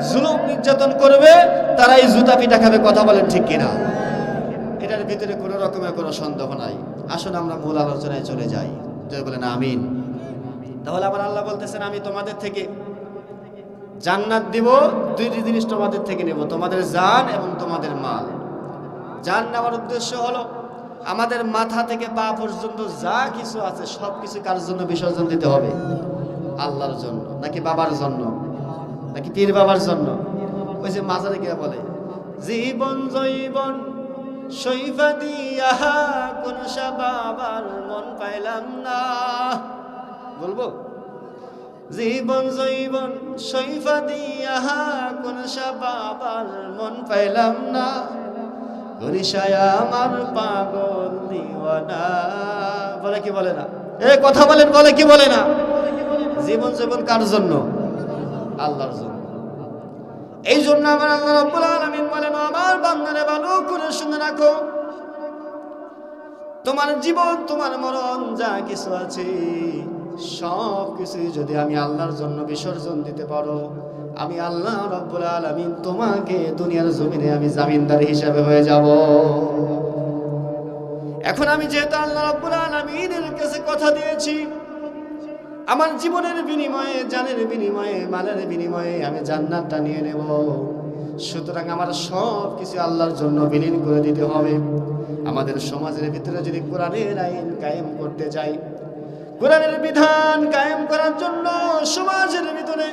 জুলুম নির্যাতন করবে, তারাই জুতা পিটা খাবে। কথা বলেন ঠিক কিনা? এটার ভিতরে কোনো রকমের কোনো সন্দেহ নাই। আসুন আমরা মূল আলোচনায় চলে যাই। জয় বলেন আমিন। তাহলে আমার আল্লাহ বলতেছেন, আমি তোমাদের থেকে জান্নাত দিব, দুইটি জিনিস তোমাদের থেকে নেব, তোমাদের জান এবং তোমাদের মাল। জান নেওয়ার উদ্দেশ্য হলো আমাদের মাথা থেকে পা পর্যন্ত যা কিছু আছে সব কিছু কার জন্য বিসর্জন দিতে হবে? আল্লাহর জন্য, নাকি বাবার জন্য, নাকি পীর বাবার জন্য? ওই যে মাজারে গিয়ে বলে, জীবন জৈবন সইফা দিয়া কোন বাবার মন পাইলাম না। বলবো, জীবন জৈবন সইফা দিয়া কোন বাবার মন পাইলাম না, গরিশায় আমার পাগল দিওয়ানা। বলে কি বলে না? এ কথা বলেন, বলে কি বলে না? জীবন জীবন কার জন্য? আল্লাহর জন্য। এই জন্য আমার আল্লাহ রাব্বুল আলামিন বলেন, আমার বান্দারে ভালো করে শুনে রাখো, তোমার জীবন, তোমার মরণ যা কিছু আছে সব কিছু যদি আমি আল্লাহর জন্য বিসর্জন দিতে পারো, আমি আল্লাহ রাব্বুল আলামিন তোমাকে দুনিয়ার জমিনে আমি জামিনদার হিসাবে হয়ে যাব। এখন আমি যেহেতু আল্লাহ রাব্বুল আলামিনের কাছে কথা দিয়েছি, আমার জীবনের বিনিময়ে, জানের বিনিময়ে, মালের বিনিময়ে আমি জান্নাতটা নিয়ে নেব, সুতরাং আমার সব কিছু আল্লাহর জন্য বিলীন করে দিতে হবে। আমাদের সমাজের ভিতরে যদি কোরআনের আইন কায়েম করতে চাই, কোরআনের বিধান কায়েম করার জন্য সমাজের ভিতরে,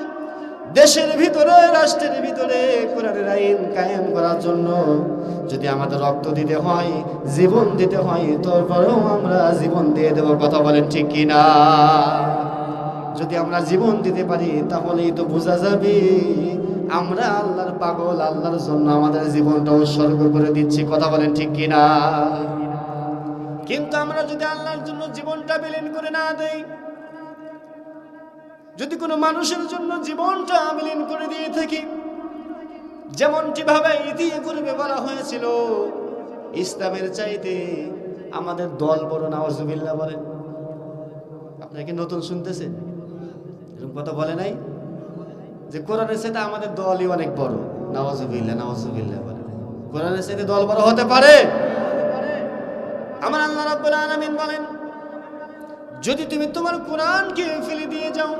দেশের ভিতরে, রাষ্ট্রের ভিতরে কোরআনের আইন কায়েম করার জন্য যদি আমাদের রক্ত দিতে হয়, জীবন দিতে হয়, তারপরেও আমরা জীবন দিয়ে দেব। কথা বলেন ঠিক কিনা? যদি আমরা জীবন দিতে পারি তাহলেই তো বোঝা যাবে আমরা আল্লাহর পাগল, আল্লাহর জন্য আমাদের জীবনটা উৎসর্গ করে দিচ্ছি। কথা বলেন ঠিক কিনা? কিন্তু আমরা যদি আল্লাহর জন্য জীবনটা বিলীন করে না দেই, যদি কোনো মানুষের জন্য জীবনটা বিলীন করে দিয়ে থাকি, যেমনটি ভাবে ইতিপূর্বে বলা হয়েছিল, ইসলামের চাইতে আমাদের দল বড়। নাউজুবিল্লাহ বলেন। আপনারা কি নতুন শুনতেছেন? এরকম কথা বলে নাই যে কোরআনের চাইতে আমাদের দলই অনেক বড়? নাউজুবিল্লাহ, নাউজুবিল্লাহ বলেন। কোরআনের চাইতে দল বড় হতে পারে? আমার আল্লাহ রাব্বুল আলামিন বলেন, যদি তুমি তোমার কোরআনকে ফেলে দিয়ে যাও,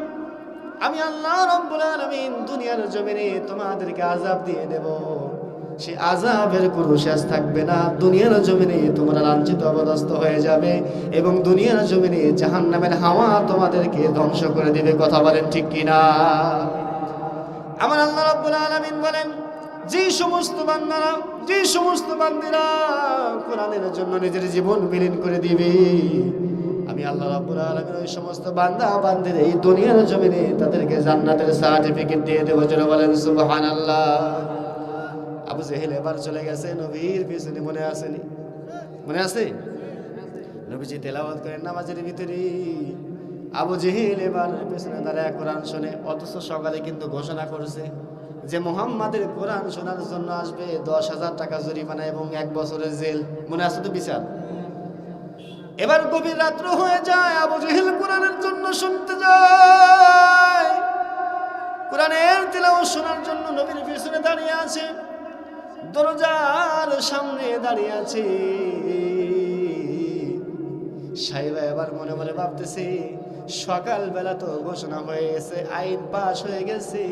আমি আল্লাহ রাব্বুল আলামিন দুনিয়ার জমিনে তোমাদেরকে আযাব দিয়ে দেব। সেই আযাবের কোনো শেষ থাকবে না। দুনিয়ার জমিনে তোমরা লাঞ্ছিত অবদস্থ হয়ে যাবে এবং দুনিয়ার জমিনে জাহান্নামের হাওয়া তোমাদেরকে ধ্বংস করে দেবে। কথা বলেন ঠিক কিনা? আমার আল্লাহ রাব্বুল আলামিন বলেন, যে সমস্ত বান্দারা, যে সমস্ত বান্দিরা কোরআনের জন্য নিজের জীবন বিলীন করে দিবে, আমি আল্লাহ রাব্বুল আলামিন ওই সমস্ত বান্দা বান্দির এই দুনিয়ার জমিনে তাদেরকে জান্নাতের সার্টিফিকেট দিয়ে দেব। যারা বলেন সুবহানাল্লাহ। আবু জেহেল এবার চলে গেছে নবীর পিছনে, মনে আসেনি? মনে আছে? নবীজি তেলাওয়াত করেন নামাজের ভিতরে, আবু জেহেল এবার পিছনে দাঁড়ায় কোরআন শোনে। অথচ সকালে কিন্তু ঘোষণা করেছে যে মুহাম্মাদের কোরআন শোনার জন্য আসবে 10,000 টাকা জরিমানা এবং 1 বছরের জেল। মনে আছে তো বিচার? এবার গভীর রাত্র হয়ে যায়, আবু জেহেল কোরআনের জন্য শুনতে যায়, কোরআনের তিলাওয়াত শোনার জন্য নবীর পিছনে দাঁড়িয়ে আছে, দরজার সামনে দাঁড়িয়ে আছে। সাহেবা এবার মনে মনে ভাবতেছে, সকালবেলা তো ঘোষণা হয়ে গেছে, আইন পাশ হয়ে গেছে,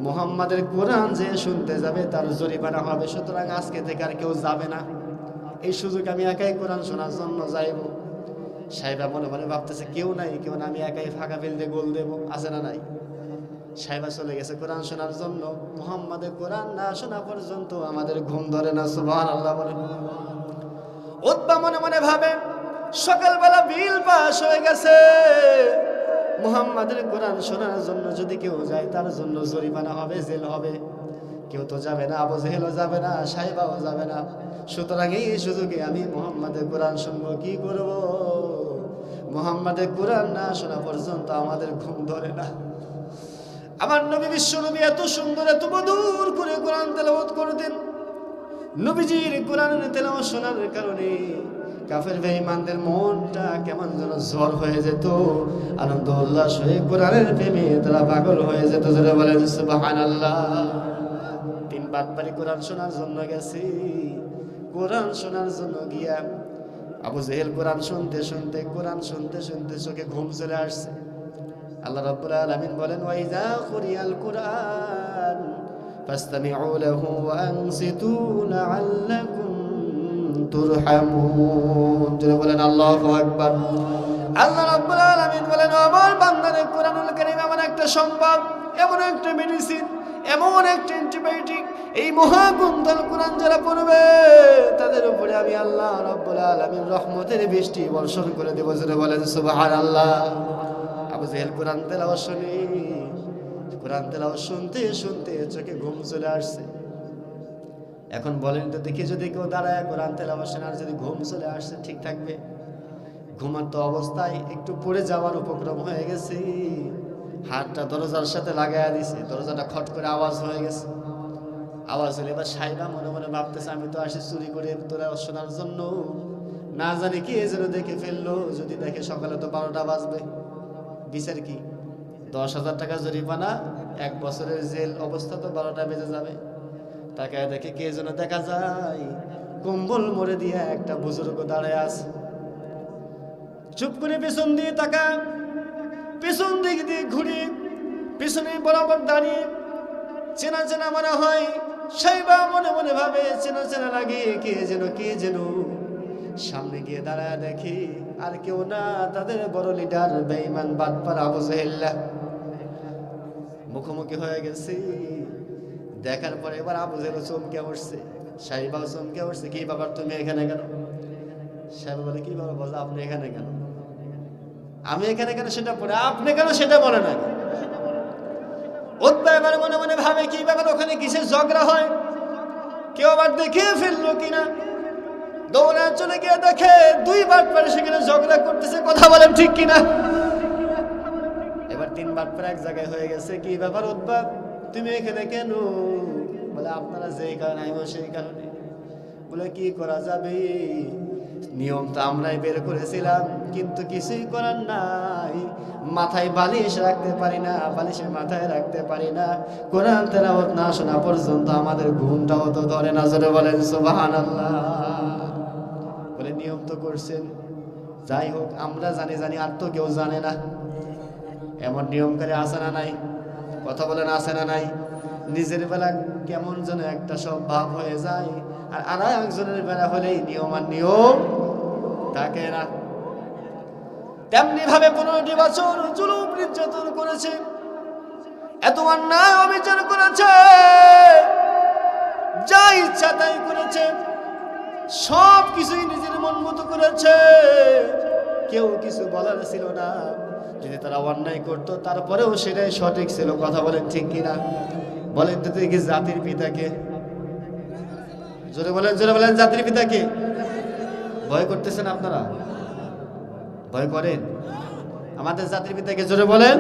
মুহাম্মাদের কোরআন যে শুনতে যাবে তার জরিমানা হবে, সুতরাং আজকে থেকে আর কেউ যাবে না। এই সুযোগ আমি একাই কোরআন শোনার জন্য যাইব। সাহেবা মনে মনে ভাবতেছে, কেউ নাই, কেউ না, আমি একাই ফাঁকা ফেলতে গোল দেবো। আছে না নাই? সাহেবা চলে গেছে কোরআন শোনার জন্য। মুহাম্মাদের কোরআন না শোনা পর্যন্ত আমাদের ঘুম ধরে না। সুবহানাল্লাহ বলেন। উতবা মনে মনে ভাবে, সকালবেলা বিল পাস হয়ে গেছে, মুহাম্মাদের কোরআন শোনার জন্য যদি কেউ যায় তার জন্য জরিমানা হবে, জেল হবে। কেউ তো যাবে না, আবু জেহেলও যাবে না, সাহেবাও যাবে না। সুতরাং এই সুযোগে আমি মুহাম্মাদের কোরআন শুনবো। কি করব? মুহাম্মাদের কোরআন না শোনা পর্যন্ত আমাদের ঘুম ধরে না। আমার নবী, বিশ্ব নবী এত সুন্দর, এত মধুর করে কোরআন তেলাওয়াত করতেন। নবীজির কোরআনের তেলাওয়াত শোনার কারণে কাফের বেঈমানদের মনটা কেমন যেন ঝড় হয়ে যেত, আনন্দ উল্লাস হয়ে কোরআনের প্রেমে তারা পাগল হয়ে যেত। যারা বলেন সুবহানাল্লাহ। তিন বাটপারি কোরআন শোনার জন্য গেছি, কোরআন শোনার জন্য গিয়া আবু জেহেল কোরআন শুনতে শুনতে চোখে ঘুম চলে আসছে। আল্লাহ রাব্বুল আলামিন বলেন ওয়াইজা কুরিয়াল কুরআন ফাসতামিউ লাহু ওয়া আনসিতু লাআল্লাকুম তুরহামুন। যারা বলেন আল্লাহু আকবার। আল্লাহ রাব্বুল আলামিন বলেন আমার বান্দারে কোরআনুল কারীম এমন একটা সম্পদ, এমন একটা মেডিসিন, এমন একটা অ্যান্টিবায়োটিক, এই মহাগুণধর কোরআন যারা পড়বে তাদের উপরে আমি আল্লাহ রাব্বুল আলামিন রহমতের বৃষ্টি বর্ষণ করে দেব। যারা বলেন সুবহানাল্লাহ। আবু জেহেল কোরআন তেলাওয়াত শুনতে শুনতে চোখে ঘুম চলে আসছে। এখন বলেন তো দেখি, যদি কেউ দাঁড়ায় কোরআন তেলাওয়াত শোনার যদি ঘুম চলে আসছে, ঠিক থাকবে? ঘুমান্ত অবস্থায় একটু পড়ে যাওয়ার উপক্রম হয়ে গেছে, হাতটা দরজার সাথে লাগাইয়া দিছে, দরজাটা খট করে আওয়াজ হয়ে গেছে। আওয়াজ হলে এবার সাইবা মনে মনে ভাবতেছে আমি তো আসি চুরি করে তোরা শোনার জন্য, না জানি কি এই যেন দেখে ফেললো, যদি দেখে সকালে তো 12টা বাজবে, বিচার কি? 10,000 টাকা জরিমানা, 1 বছরের জেল, অবস্থা তো 12টা বেজে যাবে। তাকায় দেখে কে যেন দেখা যায় কম্বল মরে দিয়ে একটা বুজুর্গ দাঁড়ায় আছে। চুপ করে পেছন দিয়ে তাকায়, পেছন দিক দিয়ে ঘুরে পেছনে বরাবর দাঁড়িয়ে চেনা চেনা মনে হয়, সাইবা মনে মনে ভাবে চেনা চেনা লাগে, কে যেন সামনে গিয়ে দাঁড়ায় দেখি আর কেউ না, তাদের বড় লিডার বেঈমান বাটপার আবু জেহেল মুখোমুখি হয়ে গেছে। দেখার পরে এবার আবু জেহেল চমকে উঠছে, সাইবাও চমকে উঠছে। কি ব্যাপার, তুমি এখানে কেন? সাইবা বলে কি ব্যাপার, বলে আপনি এখানে কেন? আমি এখানে কেন সেটা পড়ে, আপনি কেন সেটা বলে না। উৎপা এবার মনে মনে ভাবে কি ব্যাপার, ওখানে কিসের ঝগড়া হয়, কেউ আবার দেখে ফেললো কিনা। দৌড়ে চলে গিয়ে দেখে 2 বাটপার সেখানে ঝগড়া করতেছে। কথা বলেন ঠিক কিনা? এবার 3 বাটপার এক জায়গায় হয়ে গেছে। কি ব্যাপার উৎপা, তুমি এখানে কেন? বলে আপনারা যেই কারণে, আমিও সেই কারণে। বলে কি করা যাবে, নিয়ম তো আমরাই বের করেছিলাম, কিন্তু কিছুই করার নাই। মাথায় বালিশ রাখতে পারি না, বালিশে মাথায় রাখতে পারি না। কোরআন তেলাওয়াত না শোনা পর্যন্ত আমাদের ঘুমটাও তো ধরে না। জোরে বলেন সুবহানাল্লাহ। বলে নিয়ম তো করছেন, যাই হোক আমরা জানি আর তো কেউ জানে না। এমন নিয়ম করে আসে না নাই? কথা বলেন আসে না নাই? নিজের বেলা কেমন যেন একটা সব ভাব হয়ে যায়, আর একজনের বেলা হলেই নিয়ম আর নিয়ম থাকে না। তেমনি ভাবে 15টি বছর জুলুম নির্যাতন করেছে, এত অন্যায় অবিচার করেছে, যা ইচ্ছা তাই করেছে, সব কিছুই নিজের মন মতো করেছে, কেউ কিছু বলার ছিল না। যদি তারা অন্যায় করতো তারপরেও সেটাই সঠিক ছিল। কথা বলেন ঠিক কিনা? বলেন তো দেখি জাতির পিতাকে, জোরে বলেন জাতির পিতাকে। ভয় করতেছেন আপনারা? ভয় করেন আমাদের জাতির পিতাকে? জোরে বলেন,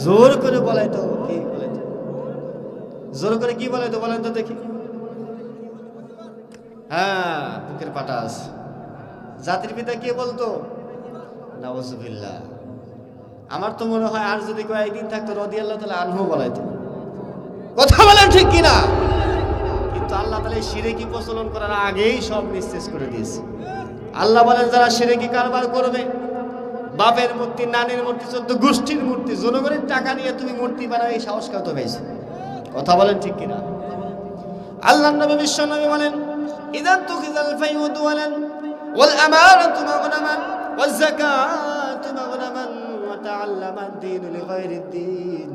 জোর করে বলাই তো কি বলেন, জোর করে কি বলে তো বলেন তো দেখি। হ্যাঁ, বুকের পাটাস। জাতির পিতা কে বলতো? নাউজুবিল্লাহ। আমার তো মনে হয় আর যদি কয়েকদিন থাকতো রাদিয়াল্লাহু তাআলা আনহু বলাইতো। কথা বলেন ঠিক কিনা? কিন্তু আল্লাহ তাআলা শিরকি প্রচলন করার আগেই সব নিঃশেষ করে দিয়েছে। আল্লাহ বলেন যারা শিরকি কারবার করবে, বাপের মূর্তি, নানির মূর্তি, 14 গোষ্ঠীর মূর্তি, জনগণের টাকা নিয়ে তুমি মূর্তি বানাও, এই সাহস কত পেয়েছে? কথা বলেন ঠিক কিনা? আল্লাহর নবী বিশ্ব নবী বলেন ইযান তুখিযাল ফাইউদ ওয়ালান ওয়াল আমানাতু মাগনামান ওয়াজ যাকাতু মাগনামান ওয়া তাআল্লামাদ দীনু লিগায়রিদ দীন।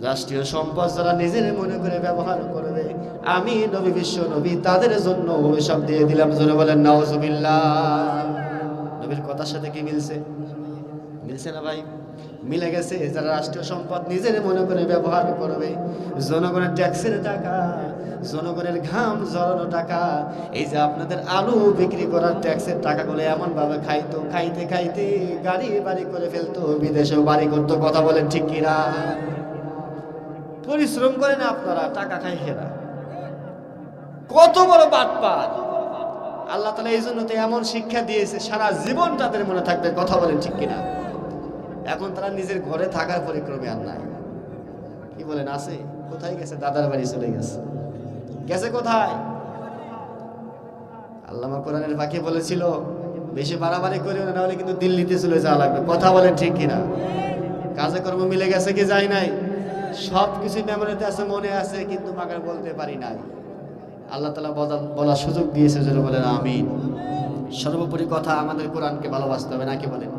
রাষ্ট্রীয় সম্পদ যারা নিজের মনে করে ব্যবহার করবে, আমি নবী বিশ্ব নবী তাদের জন্য অভিশাপ দিয়ে দিলাম। জোরে বলেন নাউজুবিল্লাহ। নবীর কথার সাথে কি মিলছে? মিলছে না ভাই? মিলে গেছে। যারা রাষ্ট্রীয় সম্পদ নিজের মনে করে ব্যবহার করবে, জনগণের ট্যাক্সের টাকা, জনগণের ঘাম ঝরানো টাকা, এই যে আপনাদের আলু বিক্রি করার ট্যাক্সের টাকাগুলো এমন ভাবে খাইতো, খাইতে খাইতে গাড়ি বাড়ি করে ফেলতো, বিদেশেও বাড়ি করতো। কথা বলেন ঠিক কিনা? পরিশ্রম করেন আপনারা, টাকা খাই হেরা। কত বড় বাটপার! আল্লাহ তাআলা এই জন্য তো এমন শিক্ষা দিয়েছে, সারা জীবন তাদের মনে থাকবে। কথা বলেন ঠিক কিনা? এখন তারা নিজের ঘরে থাকার পরিক্রমে আর নাই। কি বলেন, আছে? কোথায় গেছে? দাদার বাড়ি চলে গেছে। গেছে কোথায়? আল্লামা কোরআনের পাখি বলেছিল, বেশি বাড়াবাড়ি করিও না, নাহলে কিন্তু দিল্লিতে চলে যাওয়া লাগবে। কথা বলেন ঠিক কিনা? কাজে কর্ম মিলে গেছে কি যায় নাই? সব কিছু মেমোরিতে আছে, মনে আছে, কিন্তু মাগার বলতে পারি নাই। আল্লাহ তাআলা বলার সুযোগ দিয়েছে, যেন বলেন আমিন। সর্বোপরি কথা, আমাদের কোরআনকে ভালোবাসতে হবে, নাকি বলেন?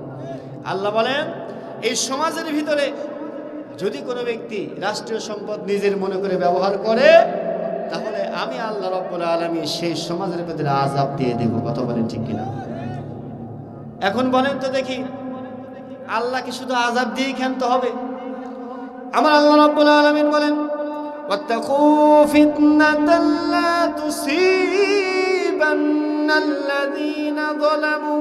আল্লাহ বলেন, এই সমাজের ভিতরে যদি কোনো ব্যক্তি রাষ্ট্রীয় সম্পদ নিজের মনে করে ব্যবহার করে, তাহলে আমি আল্লাহ রাব্বুল আলামিন সেই সমাজের ভিতরে আযাব দিয়ে দেব। কথা বলেন ঠিক কিনা? এখন বলেন তো দেখি, আল্লাহকে শুধু আযাব দিয়েই ক্ষান্ত হবে? আমার আল্লাহ রাব্বুল আলামিন বলেন, ওয়াত্তাকু ফিতনাতাল লা তুসিবান্নাল্লাযীনা যালামু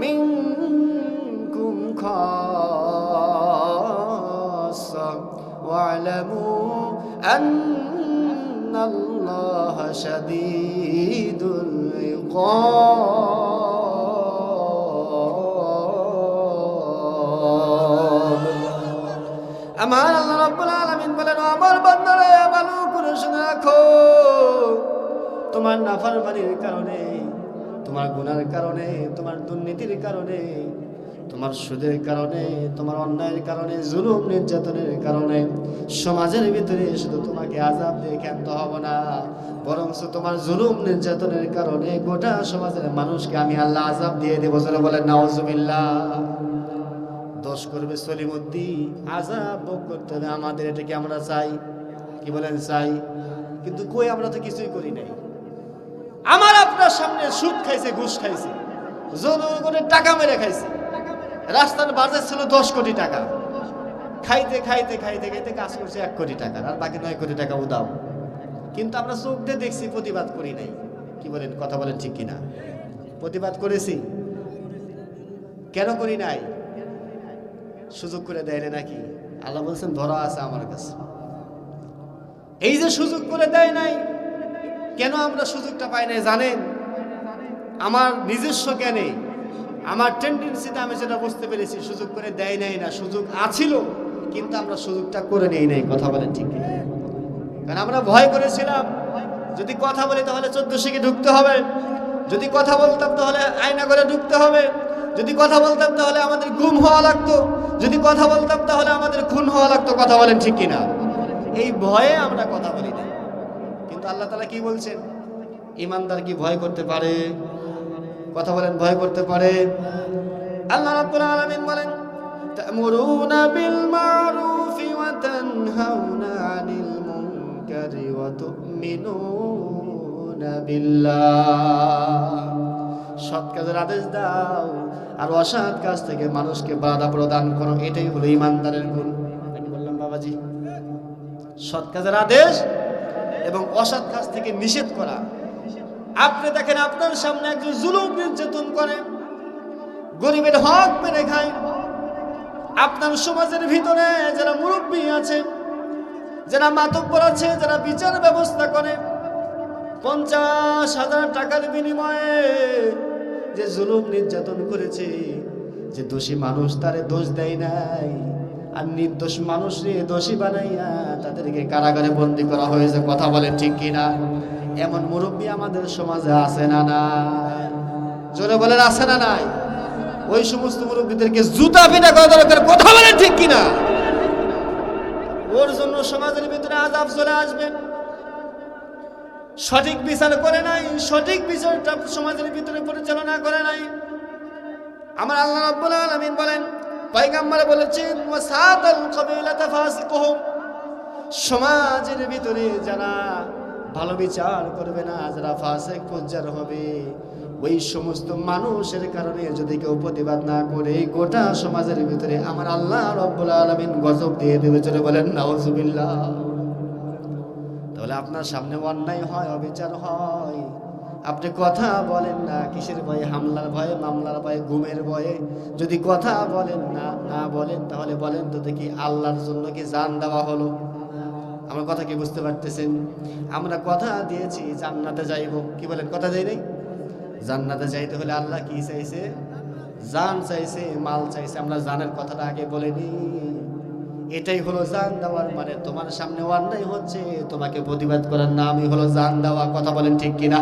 মিনকুম খাসসা ওয়া'লামু আন্নাল্লাহা শাদীদুল ইকাব। আমার আল্লাহ রাব্বুল আলামিন বলেন, আমার বান্দারা ভালো করে শুনে রাখো, তোমার নাফরমানির কারণে, তোমার গুনার কারণে, তোমার দুর্নীতির কারণে, তোমার সুদের কারণে, তোমার অন্যায়ের কারণে, জুলুম নির্যাতনের কারণে সমাজের ভিতরে শুধু তোমাকে আযাব দিয়ে ক্ষান্ত হব না, বরং তোমার জুলুম নির্যাতনের কারণে গোটা সমাজের মানুষকে আমি আল্লাহ আযাব দিয়ে দেব। যারা বলেন নাউজুবিল্লাহ। দোষ করবে সলিমুদ্দিন, আযাব ভোগ করতে হবে আমাদের, এটা কি আমরা চাই? কি বলেন, চাই? কিন্তু কই, আমরা তো কিছুই করি নাই। আমার আপনার সামনে সুদ খাইছে, ঘুষ খাইছে, জনগণের টাকা মেরে খাইছে। রাস্তার বাজেট ছিল 10 কোটি টাকা, খাইতে খাইতে খাইতে খাইতে কাজ করছে 1 কোটি টাকা, আর বাকি 9 কোটি টাকা উদাও। কিন্তু আমরা চোখ দিয়ে দেখছি, প্রতিবাদ করি নাই। কি বলেন, কথা বলেন ঠিক কিনা? প্রতিবাদ করেছি? কেন করি নাই? সুযোগ করে দেয় না নাকি? আল্লাহ বলছেন, ধরা আছে আমার কাছে। এই যে সুযোগ করে দেয় নাই, কেন আমরা সুযোগটা পাই নাই জানেন? আমার নিজস্ব জ্ঞানে, আমার টেন্ডেন্সিতে আমি যেটা বুঝতে পেরেছি, সুযোগ করে দেয় নাই না, সুযোগ আছিল, কিন্তু আমরা সুযোগটা করে নেই নাই। কথা বলেন ঠিক কিনা? কারণ আমরা ভয় করেছিলাম, যদি কথা বলি তাহলে 14 শিখে ঢুকতে হবে, যদি কথা বলতাম তাহলে আয়না করে ঢুকতে হবে, যদি কথা বলতাম তাহলে আমাদের গুম হওয়া লাগতো, যদি কথা বলতাম তাহলে আমাদের খুন হওয়া লাগতো। কথা বলেন ঠিক কিনা? এই ভয়ে আমরা কথা বলি না। কিন্তু আল্লাহ তাআলা কি বলছেন? ঈমানদার কি ভয় করতে পারে? কথা বলেন, ভয় করতে পারে? আল্লাহ রাব্বুল আলামিন বলেন, তা'মুরুনা বিল মা'রুফি ওয়া তানহাউনা আনিল মুনকারি ওয়া তু'মিনুনা বিল্লাহ। সৎ কাজের আদেশ দাও আর অসৎ কাজ থেকে মানুষকে বাধা প্রদান করো, এটাই হলো ঈমানদারের গুণ। আমি বললাম বাবাজি, সৎ কাজের আদেশ এবং অসৎ কাজ থেকে নিষেধ করা। আপনি দেখেন, আপনার সামনে একজন জুলুম নির্যাতন করে, গরিবের হক মেরে খায়। আপনার সমাজের ভিতরে যারা মুরব্বী আছে, যারা মাতব্বর আছে, যারা বিচার ব্যবস্থা করে, 50,000 টাকার বিনিময়ে যে জুলুম নির্যাতন করেছে, যে দোষী মানুষ তারে দোষ দেয় নাই, আর নির্দোষ মানুষরে দোষী বানাইয়া তাদেরকে কারাগারে বন্দী করা হয়েছে। কথা বলেন ঠিক কিনা? এমন মুরব্বী আমাদের সমাজে আছে না নাই? জোরে বলেন, আছে না নাই? ওই সমস্ত মুরব্বীদেরকে জুতা পিটা করা দরকার। কথা বলেন ঠিক কিনা? ওর জন্য সমাজের ভিতরে আযাব চলে আসবে। সঠিক বিচার করে নাই, সঠিক বিচারটা সমাজের ভিতরে পরিচালনা করে নাই। আমার আল্লাহ রাব্বুল আলামিন বলেন, পয়গম্বর বলেছেন, ওয়াসাতাল কাবিলাতা ফাসিকুহুম, সমাজের ভিতরে যারা ভালো বিচার করবে না, যারা ফাসিক ফুজ্জার হবে, ওই সমস্ত মানুষের কারণে যদি কেউ প্রতিবাদ না করে, গোটা সমাজের ভিতরে আমার আল্লাহ রাব্বুল আলামিন গজব দিয়ে দেবে। চলে বলেন নাউজুবিল্লাহ। তাহলে আপনার সামনে অন্যায় হয়, অবিচার হয়, আপনি কথা বলেন না কিসের ভয়ে? হামলার ভয়ে, মামলার ভয়ে, গুমের ভয়ে। যদি কথা বলেন না বলেন, তাহলে বলেন তো দেখি, আল্লাহর জন্য কি জান দেওয়া হলো? আমার কথা কি বুঝতে পারতেছেন? আমরা কথা দিয়েছি জান্নাতে যাইব, কি বলেন? কথা দেই নাই? জান্নাতে যাইতে হলে আল্লাহ কি চাইছে? জান চাইছে, মাল চাইছে। আমরা জানের কথাটা আগে বলিনি। এটাই হলো জান দেওয়ার মানে। তোমার সামনে অন্যায় হচ্ছে, তোমাকে প্রতিবাদ করার নামই হলো জান দেওয়া। কথা বলেন ঠিক কিনা?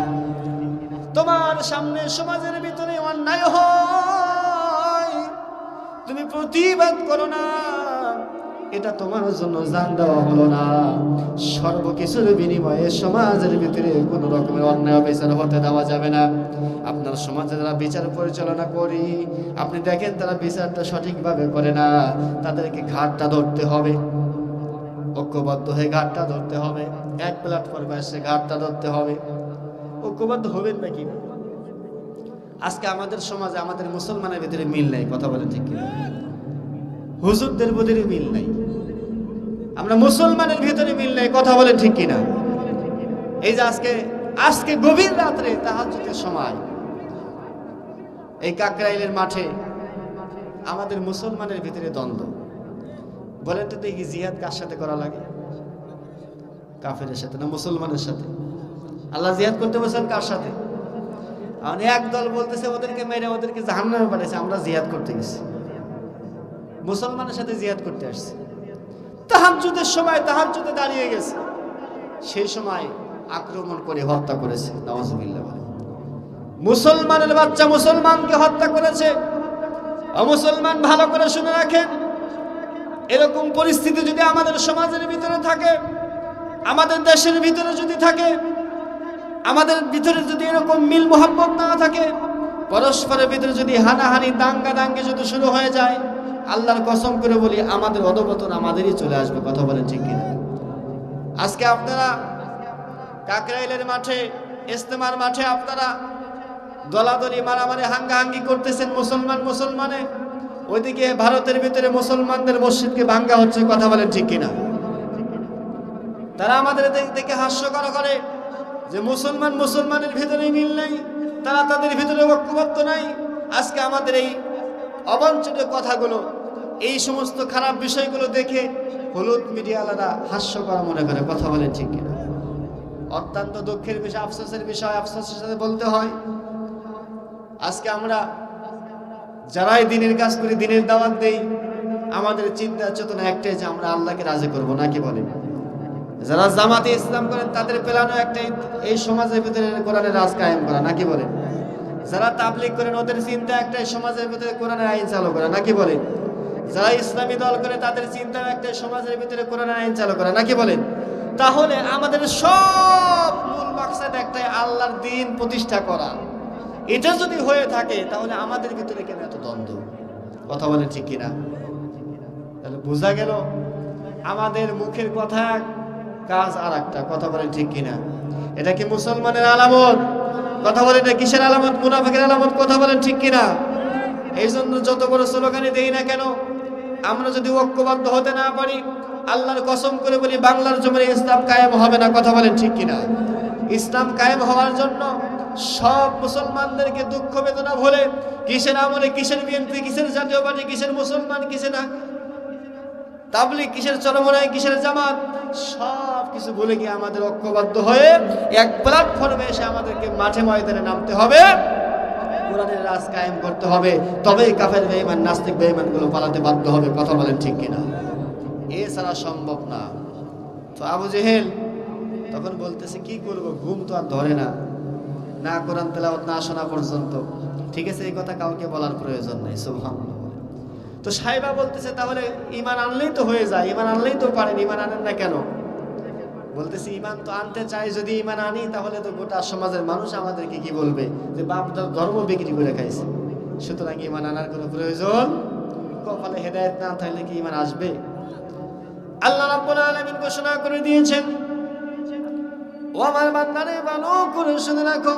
তোমার সামনে সমাজের ভিতরে অন্যায় হয়, তুমি প্রতিবাদ করো না, এটা তোমার জন্য জান দেওয়া হলো না। সর্বকিছুর বিনিময়ে সমাজের ভিতরে কোনো রকমের অন্যায় বিচার হতে দেওয়া যাবে না। আপনার সমাজে যারা বিচার পরিচালনা করি, আপনি দেখেন তারা বিচারটা সঠিকভাবে করে না, তাদেরকে ঘাটটা ধরতে হবে, ঐক্যবদ্ধ হয়ে ঘাটটা ধরতে হবে। এক প্ল্যাটফর্মে এসে ঘাটটা ধরতে হবে। ঐক্যবদ্ধ হবেন নাকি? আজকে আমাদের সমাজে আমাদের মুসলমানের ভিতরে মিল নাই। কথা বলেন ঠিক কিনা? হুজুরদের ভিতরে মিল নাই, আমরা মুসলমানের ভিতরে মিল নাই। কথা বলেন ঠিক কিনা? এই যে আজকে গভীর রাত্রে তাহাজ্জুদের সময় এই কাকরাইলের মাঠে আমাদের মুসলমানের ভিতরে দ্বন্দ্ব। বলেন তো দেখি, জিহাদ কার সাথে করা লাগে? কাফেরের সাথে না মুসলমানের সাথে? আল্লাহ জিহাদ করতে বলছেন কার সাথে? এক দল বলতেছে ওদেরকে মেরে ওদেরকে জাহান্নামে পাঠাইছে, আমরা জিহাদ করতে গেছি। মুসলমানের সাথে জিহাদ করতে আসছে। তাহাজ্জুদের সময় তাহাজ্জুদে দাঁড়িয়ে গেছে, সেই সময় আক্রমণ করে হত্যা করেছে। নাউযুবিল্লাহ। মুসলমানের বাচ্চা মুসলমানকে হত্যা করেছে। মুসলমান ভালো করে শুনে রাখেন, এরকম পরিস্থিতি যদি আমাদের সমাজের ভিতরে থাকে, আমাদের দেশের ভিতরে যদি থাকে, আমাদের ভিতরে যদি এরকম মিল মোহাব্বত না থাকে, পরস্পরের ভিতরে যদি হানাহানি দাঙ্গা দাঙ্গি যদি শুরু হয়ে যায়, আল্লাহর কসম করে বলি আমাদের অধঃপতন আমাদেরই চলে আসবে। কথা বলেন ঠিক কিনা? আজকে আপনারা কাকরাইলের মাঠে, ইজতেমার মাঠে আপনারা দলাদলি মারামারি হাঙ্গাহাঙ্গি করতেছেন মুসলমানে, ওইদিকে ভারতের ভিতরে মুসলমানদের মসজিদকে ভাঙ্গা হচ্ছে। কথা বলেন ঠিক কিনা? তারা আমাদের দেখে হাস্যকর করে যে মুসলমানের ভিতরে মিল নেই, তারা তাদের ভিতরে ঐক্যবদ্ধ নাই। আজকে আমাদের এই অবাঞ্ছনীয় কথাগুলো, এই সমস্ত খারাপ বিষয়গুলো দেখে হলুদ মিডিয়াওয়ালারা হাস্যকর মনে করে। কথা বলেন ঠিক কিনা? অত্যন্ত দুঃখের বিষয়, আফসোসের বিষয়, আফসোসের সাথে বলতে হয়, আজকে আমরা যারাই দিনের কাজ করি, দিনের দাওয়াত দেই, আমাদের চিন্তা চেতনা একটাই যে আমরা আল্লাহকে রাজি করব, নাকি বলেন? যারা জামাতে ইসলাম করেন তাদের প্ল্যানও একটাই, এই সমাজের ভিতরে কোরআনের রাজ কায়েম করা, নাকি বলেন? যারা তাবলীগ করেন ওদের চিন্তা একটাই, সমাজের ভিতরে কোরআনের আইন চালু করা, নাকি বলেন? যারা ইসলামী দল করে তাদের চিন্তা একটাই, সমাজের ভিতরে কোরআনের আইন চালু করা, নাকি বলেন? তাহলে আমাদের সব মূল মাকসাদ একটাই, আল্লাহর দ্বীন প্রতিষ্ঠা করা। এটা যদি হয়ে থাকে তাহলে আমাদের ভিতরে কেন এত দ্বন্দ্ব? কথা বলেন ঠিক কিনা? তাহলে বোঝা গেল আমাদের মুখের কথা এক, কাজ আর একটা। কথা বলেন ঠিক কিনা? এটা কি মুসলমানের আলামত? কথা বলেন এটা কিসের আলামত? মুনাফিকের আলামত। কথা বলেন ঠিক কিনা? এই জন্য যত বড় স্লোগানই দেই না কেন, আমরা যদি ঐক্যবদ্ধ হতে না পারি, আল্লাহর কসম করে বলি বাংলার জমিনে ইসলাম কায়েম হবে না। কথা বলেন ঠিক কিনা? ইসলাম কায়েম হওয়ার জন্য সব মুসলমানদেরকে দুঃখ বেদনা ভুলে, কিসের আমলে, কিসের বিএনপি, কিসের জাতীয় পার্টি, কিসের মুসলমান, কিসের না তাবলীগ, কিসের চরমনাই, কিসের জামাত, সব কিছু ভুলে গিয়ে আমাদের ঐক্যবদ্ধ হয়ে এক প্ল্যাটফর্মে এসে আমাদেরকে মাঠে ময়দানে নামতে হবে, কোরআনের রাজ কায়েম করতে হবে। তবেই কাফের বেঈমান, নাস্তিক বেঈমানগুলো পালাতে বাধ্য হবে। কথা বলেন ঠিক কিনা? এছাড়া সম্ভব না। তো আবু জেহেল তখন বলতেছে কি করব, ঘুম তো আর ধরে না, না কোরআন তেলাওয়াত না শোনা পর্যন্ত। ঠিক আছে, এই কথা কাউকে বলার প্রয়োজন নেই। সুবহানাল্লাহ। তো সাহেবা বলতেছে তাহলে ঈমান আনলেই তো হয়ে যায়, ঈমান আনলেই তো পারেন, ঈমান আনেন না কেন? বলতেছি ঈমান তো আনতে চাই, যদি ঈমান আনি তাহলে তো গোটা সমাজের মানুষ আমাদেরকে কি বলবে, যে বাপ ধর্ম বিক্রি করে খাইছে। সুতরাং ঈমান আনার কোনো প্রয়োজন, কপালে হেদায়েত না থাকলে কি ঈমান আসবে? আল্লাহ রাব্বুল আলামিন ঘোষণা করে দিয়েছেন, ও আমার বান্দারে ভালো করে শুনে রাখো,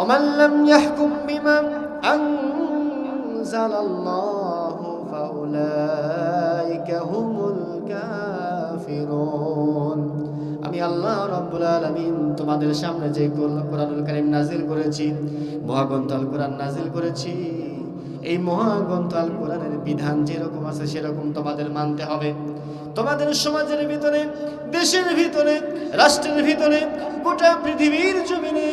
ওমান লাম ইয়াহকুম বিমা আনজালাল্লাহু ফাউলাইকা হুমুল কাফিরুন। আমি আল্লাহ রাব্বুল আলামিন তোমাদের সামনে যে কোরআনুল কারীম নাজিল করেছি, মহাগ্রন্থ আল কোরআন নাজিল করেছি, এই মহাগ্রন্থ আল কোরআনের বিধান যেরকম আছে সেরকম তোমাদের মানতে হবে। তোমাদের সমাজের ভিতরে, দেশের ভিতরে, রাষ্ট্রের ভিতরে, গোটা পৃথিবীর জমিনে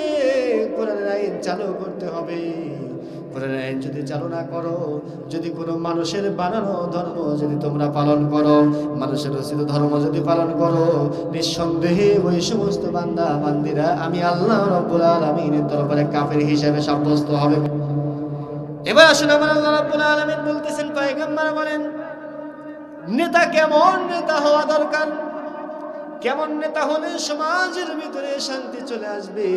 কোরআনের আইন চালু করতে হবে। কোরআনের আইন যদি চালু না করো, যদি কোনো মানুষের বানানো ধর্ম যদি তোমরা পালন করো, মানুষের রচিত ধর্ম যদি পালন করো, নিঃসন্দেহে ওই সমস্ত বান্দা বান্দিরা আমি আল্লাহ রাব্বুল আলামিনের দরবারে কাফের হিসেবে সাব্যস্ত হবে। এবার আসুন, আমার আল্লাহ রাব্বুল আলামিন বলতেছেন, পয়গম্বর বলেন নেতা কেমন নেতা হওয়া দরকার, কেমন নেতা হলে সমাজের ভিতরে শান্তি চলে আসবে,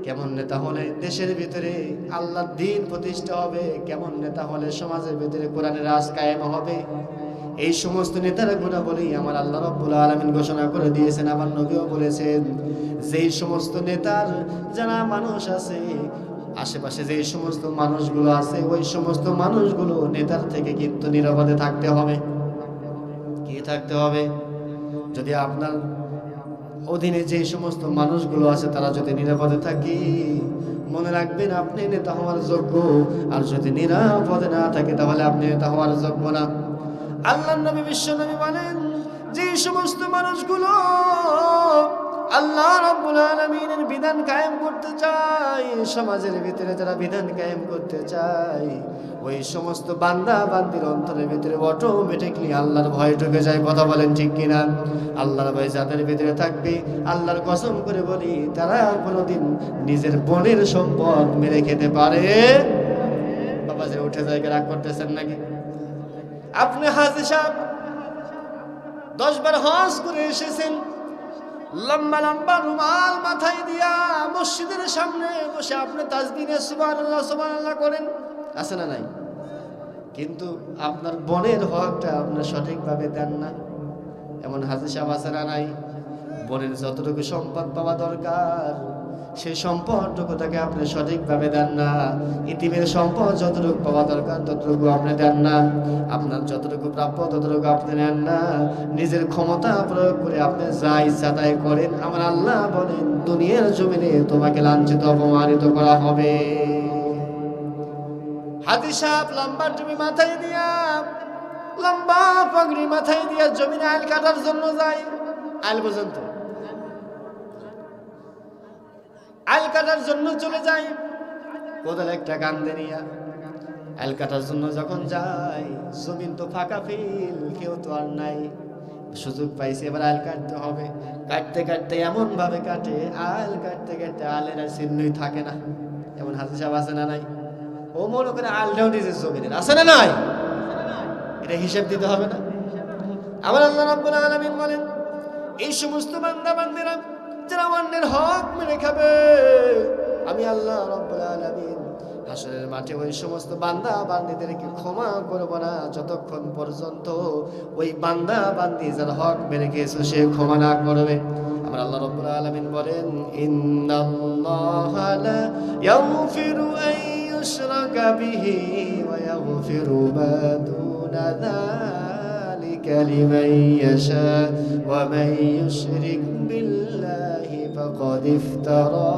কেমন নেতা হলে দেশের ভিতরে আল্লাহর দ্বীন প্রতিষ্ঠা হবে, কেমন নেতা হলে সমাজের ভিতরে কোরআনের রাজ কায়েম হবে। এই সমস্ত নেতার গুণাবলী আমার আল্লাহ রাব্বুল আলামিন ঘোষণা করে দিয়েছেন। আমার নবীও বলেছেন, যেই সমস্ত নেতার যারা মানুষ আছে আশেপাশে, যে সমস্ত মানুষগুলো আছে, ওই সমস্ত মানুষগুলো নেতার থেকে কিন্তু নিরাপদে থাকতে হবে। কি থাকতে হবে? যদি আপনার অধীনে যে সমস্ত মানুষগুলো আছে তারা যদি নিরাপদে থাকে, মনে রাখবেন আপনি নেতা হওয়ার যোগ্য। আর যদি নিরাপদে না থাকে তাহলে আপনি নেতা হওয়ার যোগ্য না। আল্লাহর নবী বিশ্ব নবী বলেন, যে সমস্ত মানুষগুলো আল্লাহ রাব্বুল আলামিনের বিধান কায়েম করতে চায়, সমাজের ভিতরে যারা বিধান কায়েম করতে চায়, ওই সমস্ত বান্দা বান্দির অন্তরের ভিতরে অটোমেটিকলি আল্লাহর ভয় ঢুকে যায়। কথা বলেন ঠিক কিনা? আল্লাহর ভয় যাদের ভিতরে থাকবে, আল্লাহর কসম করে বলি, তারা কোনোদিন নিজের বোনের সম্পদ মেরে খেতে পারে। বাবা যে উঠে যায়, রাগ করতেছেন নাকি? আপনি হাজী সাহেব 10 বার হজ করে এসেছেন, লম্বা লম্বা রুমাল মাথায় দিয়া মসজিদের সামনে বসে আপনি তাসবিহে সুবহানাল্লাহ সুবহানাল্লাহ করেন, আছে না নাই? কিন্তু আপনার বোনের হকটা আপনার সঠিকভাবে দেন না, এমন হাজী সাহেব আছে না নাই? বোনের যতটুকু সম্পদ পাওয়া দরকার সেই সম্পদটুকু তাকে আপনি সঠিকভাবে দেন না। ইতিমের সম্পদ যতটুকু পাওয়া দরকার ততটুকু আপনি দেন না। আপনার যতটুকু প্রাপ্য ততটুকু আপনি নেন না। নিজের ক্ষমতা প্রয়োগ করে আপনি যা ইচ্ছা তাই করেন। আমার আল্লাহ বলেন, দুনিয়ার জমিনে তোমাকে লাঞ্ছিত অপমানিত করা হবে। হাজী সাহেব লম্বা টুপি মাথায় দিয়া, লম্বা পাগড়ি মাথায় দিয়া জমিনে আইল কাটার জন্য যায়। আইল পর্যন্ত আইল কাটার জন্য চলে যায়, কোদাল একটা কান্দে নিয়া আইল কাটার জন্য যখন যায়, জমিন তো ফাঁকা ফিল, কেউ তো আর নাই। সুযোগ পাইছে, এবার আইল কাটতে হবে। কাটতে কাটতে এমন ভাবে কাটে, আইল কাটতে কাটতে আলের আর চিহ্নই থাকে না। এমন হাজী সাহেব আছে না নাই? ও মনে করে আলটাও নিজের জমিনের, আছে না নাই? এটা হিসাব দিতে হবে না? আমার আল্লাহ রাব্বুল আলামিন বলেন, এই সমস্ত বান্দা বান্দিরা যারা অন্যের হক মেরে খাবে, আমি আল্লাহ রাব্বুল আলামিন হাসরের মাঠে ওই সমস্ত বান্দা বান্দিদেরকে ক্ষমা করব না যতক্ষণ পর্যন্ত ওই বান্দা বান্দি যার হক মেরে গেছে সে ক্ষমা না করবে। আমার আল্লাহ রাব্বুল আলামিন বলেন, ইন্নাল্লাহা লা ইয়াগফিরু আন ইউশরাকা বিহি ওয়া ইয়াগফিরু মা দুনা যালিকা লিমান ইয়াশা ওয়া মান ইউশরিক বিল্লাহি ফাকাদ ইফতারা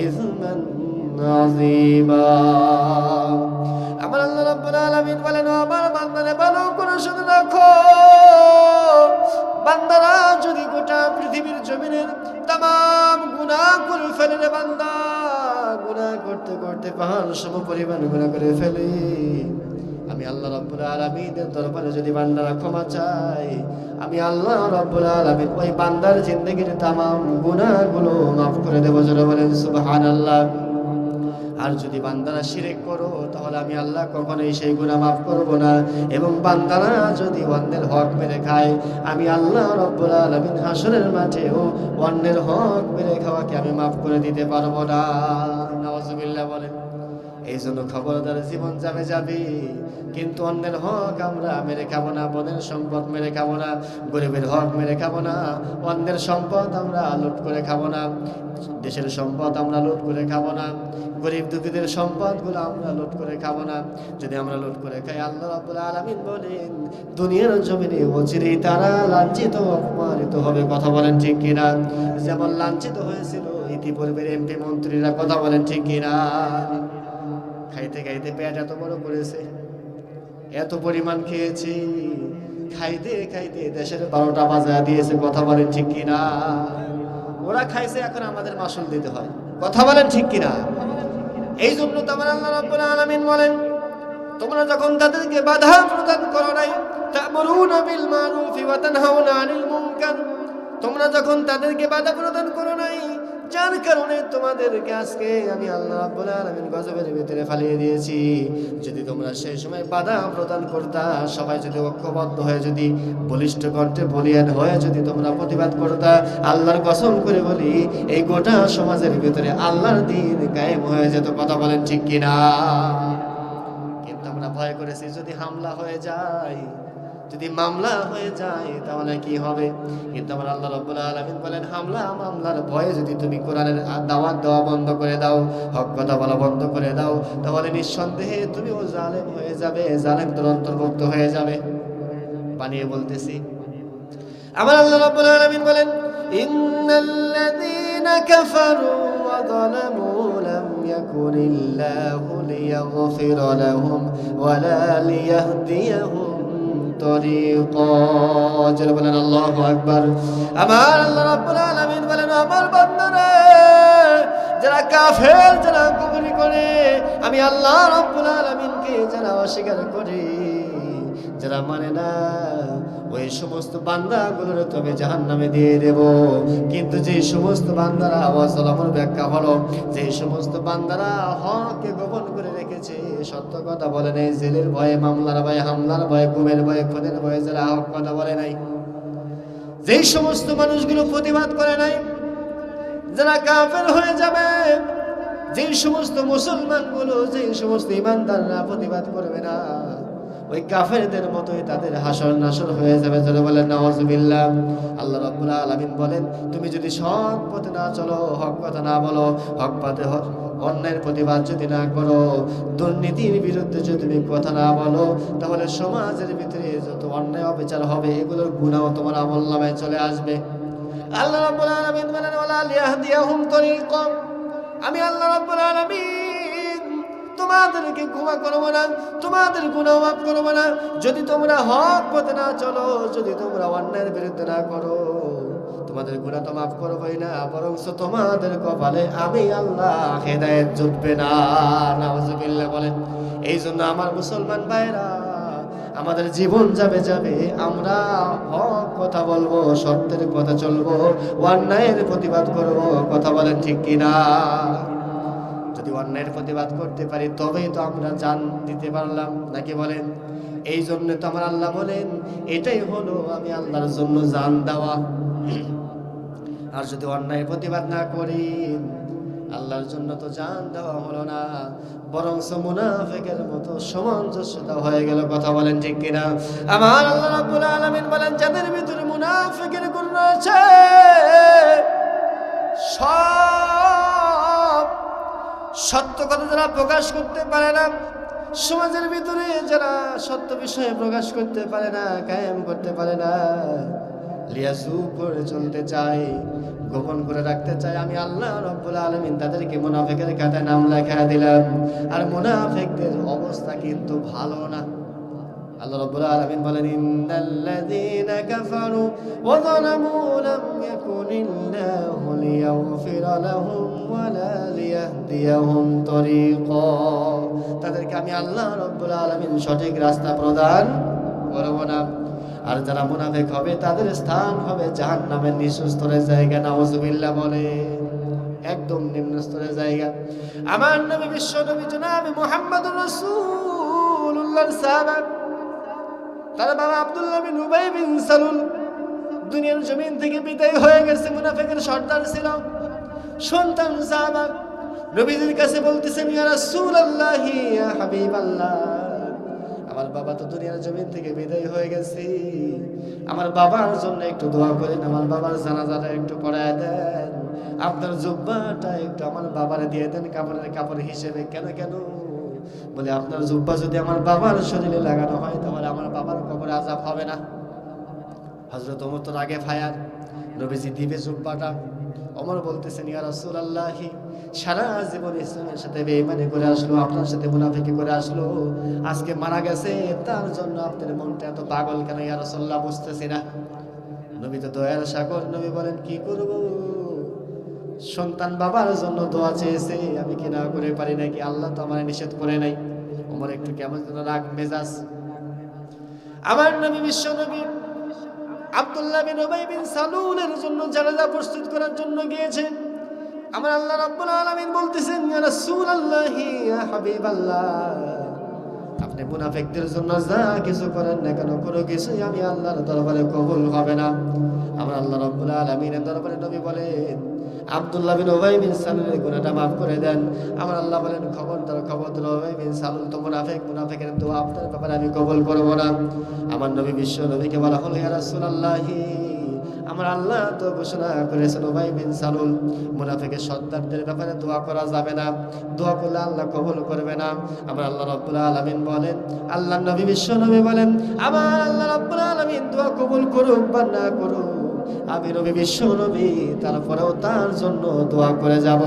ইসমান আযীমা। আমার আল্লাহ রাব্বুল আলামিন বলেন, আমার বান্দারা ভালো করে শুনে রাখো, বান্দারা যদি গোটা পৃথিবীর জমিনের तमाम গুনাহ করে ফেলে রে বান্দা, গুনাহ করতে করতে পাহাড় সম পরিমাণ গুনাহ করে ফেলে, আমি আল্লাহ রাব্বুল আলামিনের দরবারে যদি বান্দারা ক্ষমা চায়, আমি আল্লাহ রাব্বুল আলামিন ওই বান্দার জিন্দেগির तमाम গুনাহগুলো মাফ করে দেব। যারা বলেন সুবহানাল্লাহ। আর যদি বান্দারা শিরক করো তাহলে আমি আল্লাহ কখনোই সেই গুনাহ মাফ করব না। এবং বান্দারা যদি অন্যের হক মেরে খায়, আমি আল্লাহ রাব্বুল আলামিন হাসরের মাঠেও অন্যের হক মেরে খাওয়াকে আমি মাফ করে দিতে পারবো না। নাউজুবিল্লাহ বলেন। এই জন্য খবরদার, জীবন যাবে যাবে, কিন্তু অন্যের হক আমরা মেরে খাবো না, বোনের সম্পদ মেরে খাবো না, গরিবের হক মেরে খাবো না, অন্যের সম্পদ আমরা লুট করে খাবো না, দেশের সম্পদ আমরা লুট করে খাবো না, গরিব দুঃখীদের সম্পদগুলো আমরা লুট করে খাবো না। যদি আমরা লুট করে খাই, আল্লাহ রাব্বুল আলামিন বলেন দুনিয়ার জমিনে অচিরেই তারা লাঞ্ছিত অপমানিত হবে। কথা বলেন ঠিক কিনা? যেমন লাঞ্ছিত হয়েছিল ইতিপূর্বের এমপি মন্ত্রীরা। কথা বলেন ঠিক কিনা? খাইতে খাইতে পেট এত বড় করেছে, এত পরিমাণ খেয়েছি, খাইতে খাইতে দেশের 12টা বাজা দিয়েছে। কথা বলেন ঠিক কিনা? ওরা খাইছে, এখন আমাদের মাসুল দিতে হয়। কথা বলেন ঠিক কিনা? এই জন্য তো আমার আল্লাহ রাব্বুল আলামিন বলেন, তোমরা যখন তাদেরকে বাধা প্রদান করো নাই, তা'মুরুনা বিল মারুফি ওয়া তানহাউনা আনিল মুনকার, তোমরা যখন তাদেরকে বাধা প্রদান করো নাই, যার কারণে তোমাদেরকে আজকে আমি আল্লাহ রাব্বুল আলামিন গজবের ভিতরে ফালিয়ে দিয়েছি। যদি তোমরা সেই সময় বাধা প্রদান করতা, সবাই যদি ঐক্যবদ্ধ হয়ে, যদি বলিষ্ঠ কণ্ঠে বলিয়ান হয়ে যদি তোমরা প্রতিবাদ করতা, আল্লাহর কসম করে বলি এই গোটা সমাজের ভিতরে আল্লাহর দ্বীন কায়েম হয়ে যেত। কথা বলেন ঠিক কিনা? কিন্তু আমরা ভয় করেছি যদি হামলা হয়ে যায়, যদি মামলা হয়ে যায় তাহলে কি হবে? কিন্তু আমার আল্লাহ রাব্বুল আলামিন বলেন, হামলা মামলার ভয়ে যদি তুমি কোরআনের দাওয়াত দেওয়া বন্ধ করে দাও, হক কথা বলা বন্ধ করে দাও, তাহলে নিঃসন্দেহে তুমিও জালেম হয়ে যাবে, জালেমদের অন্তর্ভুক্ত হয়ে যাবে। বানিয়ে বলতেছি, আমার আল্লাহ রাব্বুল আলামিন বলেন, ইন্নাল্লাযীনা কাফারু ওয়া যালামু লাম ইয়াকুনিল্লাহু লিয়াগফিরা লাহুম ওয়া লা লিয়াহদিয়াহুম তরিকা। যারা বলেন আল্লাহু আকবার। আমার আল্লাহ রাব্বুল আলামিন বলেন, আমার বান্দারা যারা কাফের, যারা কুফরি করে, আমি আল্লাহ রাব্বুল আলামিনকে যারা অস্বীকার করে, যারা মানে না, ওই সমস্ত বান্দাগুলোর তবে জাহান্নামে দিয়ে দেব। কিন্তু যে সমস্ত বান্দারা ওয়াসালামুর ব্যাখ্যা হলো, যে সমস্ত বান্দারা হককে গোপন করে রেখেছে, সত্য কথা বলে নাই, জেলের ভয়ে, মামলার ভয়ে, হামলার ভয়ে, গুমের ভয়ে, খুনের ভয়ে যারা হক কথা বলে নাই, যে সমস্ত মানুষগুলো প্রতিবাদ করে নাই, যারা কাফের হয়ে যাবে, যে সমস্ত মুসলমানগুলো, যে সমস্ত ইমানদাররা প্রতিবাদ করবে না, ওই কাফেরদের মতোই তাদের হাসর নাসর হয়ে যাবে। যারা বলেন নাউযুবিল্লাহ। আল্লাহ রাব্বুল আলামিন বলেন, তুমি যদি সৎ পথে না চলো, হক কথা না বলো, হক পথে অন্যায়ের প্রতিবাদ যদি না করো, দুর্নীতির বিরুদ্ধে যদি তুমি কথা না বলো, তাহলে সমাজের ভিতরে যত অন্যায় অবিচার হবে এগুলোর গুনাহ তোমার আমলনামায় চলে আসবে। আল্লাহ রাব্বুল আলামিন বলেন, ওয়ালা লিয়াহদিয়াহুম তরিকা, আমি আল্লাহ রাব্বুল আলামিন তোমাদেরকে ক্ষমা করবো না, তোমাদের গুনাহ মাফ করবো না যদি তোমরা হক পথে না চলো, যদি তোমরা অন্যায়ের বিরুদ্ধে না করো। তোমাদের গুনাহ তো মাফ করবোই না, বরং তোমাদের কপালে আমি আল্লাহ হেদায়েত জুটবে না। নাউযুবিল্লাহ বলেন। এই জন্য আমার মুসলমান ভাইরা, আমাদের জীবন যাবে যাবে, আমরা হক কথা বলবো, সত্যের কথা চলবো, অন্যায়ের প্রতিবাদ করবো। কথা বলেন ঠিক কিনা? যদি অন্যায়ের প্রতিবাদ করতে পারি তবেই তো আমরা জান দিতে পারলাম, নাকি বলেন? এই জন্য তো আমার আল্লাহ বলেন, এটাই হলো আমি আল্লাহর জন্য জান দেওয়া। আর যদি অন্যায়ের প্রতিবাদ না করি, আল্লাহর জন্য তো জান দেওয়া হলো না, বরং মুনাফিকের মতো সামঞ্জস্যতা হয়ে গেল। কথা বলেন ঠিক কিনা? আমার আল্লাহ রাব্বুল আলামিন বলেন, যাদের ভিতরে মুনাফিকের গুণ আছে, সব সত্য কথা যারা প্রকাশ করতে পারে না, সমাজের ভিতরে যারা সত্য বিষয়ে প্রকাশ করতে পারে না, কায়েম করতে পারে না, লিয়াসু করে চলতে চায়, গোপন করে রাখতে চায়, আমি আল্লাহ রাব্বুল আলামিন তাদেরকে মুনাফিকের খাতায় নাম লেখা দিলাম। আর মুনাফিকদের অবস্থা কিন্তু ভালো না। আল্লাহ রাব্বুল আলামিন বলেন, ইন্নাল্লাযীনা কাফারু ওয়া যালামু লাম ইয়াকুনিল্লাহু লিয়াগফিরা লাহুম ওয়া লা লিয়াহদিয়াহুম তরিকা। তাদেরকে আমি আল্লাহ রাব্বুল আলামিন সঠিক রাস্তা প্রদান করব না। আর যারা মুনাফিক হবে তাদের স্থান হবে জাহান্নামের নিচু স্তরের জায়গা। নাউযুবিল্লাহ বলে, একদম নিম্ন স্তরের জায়গা। আমার নবী, বিশ্ব নবী জনাব মুহাম্মদুর রাসূলুল্লাহর সাহাবা, তার বাবা আব্দুল্লাহ বিন উবাই বিন সালুল দুনিয়ার জমিন থেকে বিদায় হয়ে গেছে। মুনাফিকের সর্দার ছিল, সন্তান সাহাবা নবীজির কাছে বলতেছেন, ইয়া রাসূলুল্লাহ, ইয়া হাবিবাল্লাহ, আমার বাবা তো দুনিয়ার জমিন থেকে বিদায় হয়ে গেছে, আমার বাবার জন্য একটু দোয়া করেন, আমার বাবার জানাজাটা একটু পড়ায় দেন, আপনার জুব্বাটা একটু আমার বাবারে দিয়ে দেন কাপড়ের কাপড় হিসেবে। কেন কেন? বলে, আপনার জুব্বা যদি আমার বাবার শরীরে লাগানো হয় তাহলে আমার বাবার কবরে আযাব হবে না। হযরত ওমর তো আগে ফায়ার, নবীজি দিবে জুব্বাটা, ওমর বলতেছেন, ইয়া রাসূলুল্লাহ, সারা জীবন ইসলামের সাথে বেঈমানি করে আসলো, আপনার সাথে মুনাফিকি করে আসলো, আজকে মারা গেছে, তার জন্য আপনার মনটা এত পাগল কেন ইয়া রাসূলুল্লাহ? বুঝতেছি না। নবী তো দয়ার সাগর, নবী বলেন, কি করব? সন্তান বাবার জন্য দোয়া চেয়েছে, আমি কি না করে পারি নাকি? আল্লাহ তো আমার নিষেধ করে নাই। ওমর একটু কেমন যেন রাগ মেজাজ। আমার নবী, বিশ্ব নবী আব্দুল্লাহ বিন উবাই বিন সালুলের জন্য জানাজা প্রস্তুত করার জন্য গিয়েছে। আমার আল্লাহ রাব্বুল আলামিন বলতেছেন, ইয়া রাসূলুল্লাহ, ইয়া হাবিবাল্লাহ, আপনি মুনাফিকদের জন্য যা কিছু করেন না কেন, কোনো কিছুই আমি আল্লাহর দরবারে কবুল হবে না। আমার আল্লাহ রাব্বুল আলামিনের দরবারে নবী বলেন, আব্দুল্লাহ বিন উবাই বিন সালুলের গুনাহটা মাফ করে দেন। আমার আল্লাহ বলেন, খবরদার উবাই বিন সালুল তো মুনাফিক, মুনাফিকের দোয়া আপনার ব্যাপারে আমি কবুল করব না। আমার নবী, বিশ্ব নবীকে বলা হলো, ইয়া রাসূলুল্লাহ, আমার আল্লাহ তো ঘোষণা করেছেন উবাই বিন সালুল মুনাফিকের সর্দারদের ব্যাপারে দোয়া করা যাবে না, দোয়া করলে আল্লাহ কবুল করবে না। আমার আল্লাহ রাব্বুল আলামিন বলেন, আল্লাহ নবী, বিশ্ব নবী বলেন, আমার আল্লাহ রাব্বুল আলামিন দোয়া কবুল করুক বা না করুক, আমি নবী, বিশ্ব নবী তারপরেও তার জন্য দোয়া করে যাব।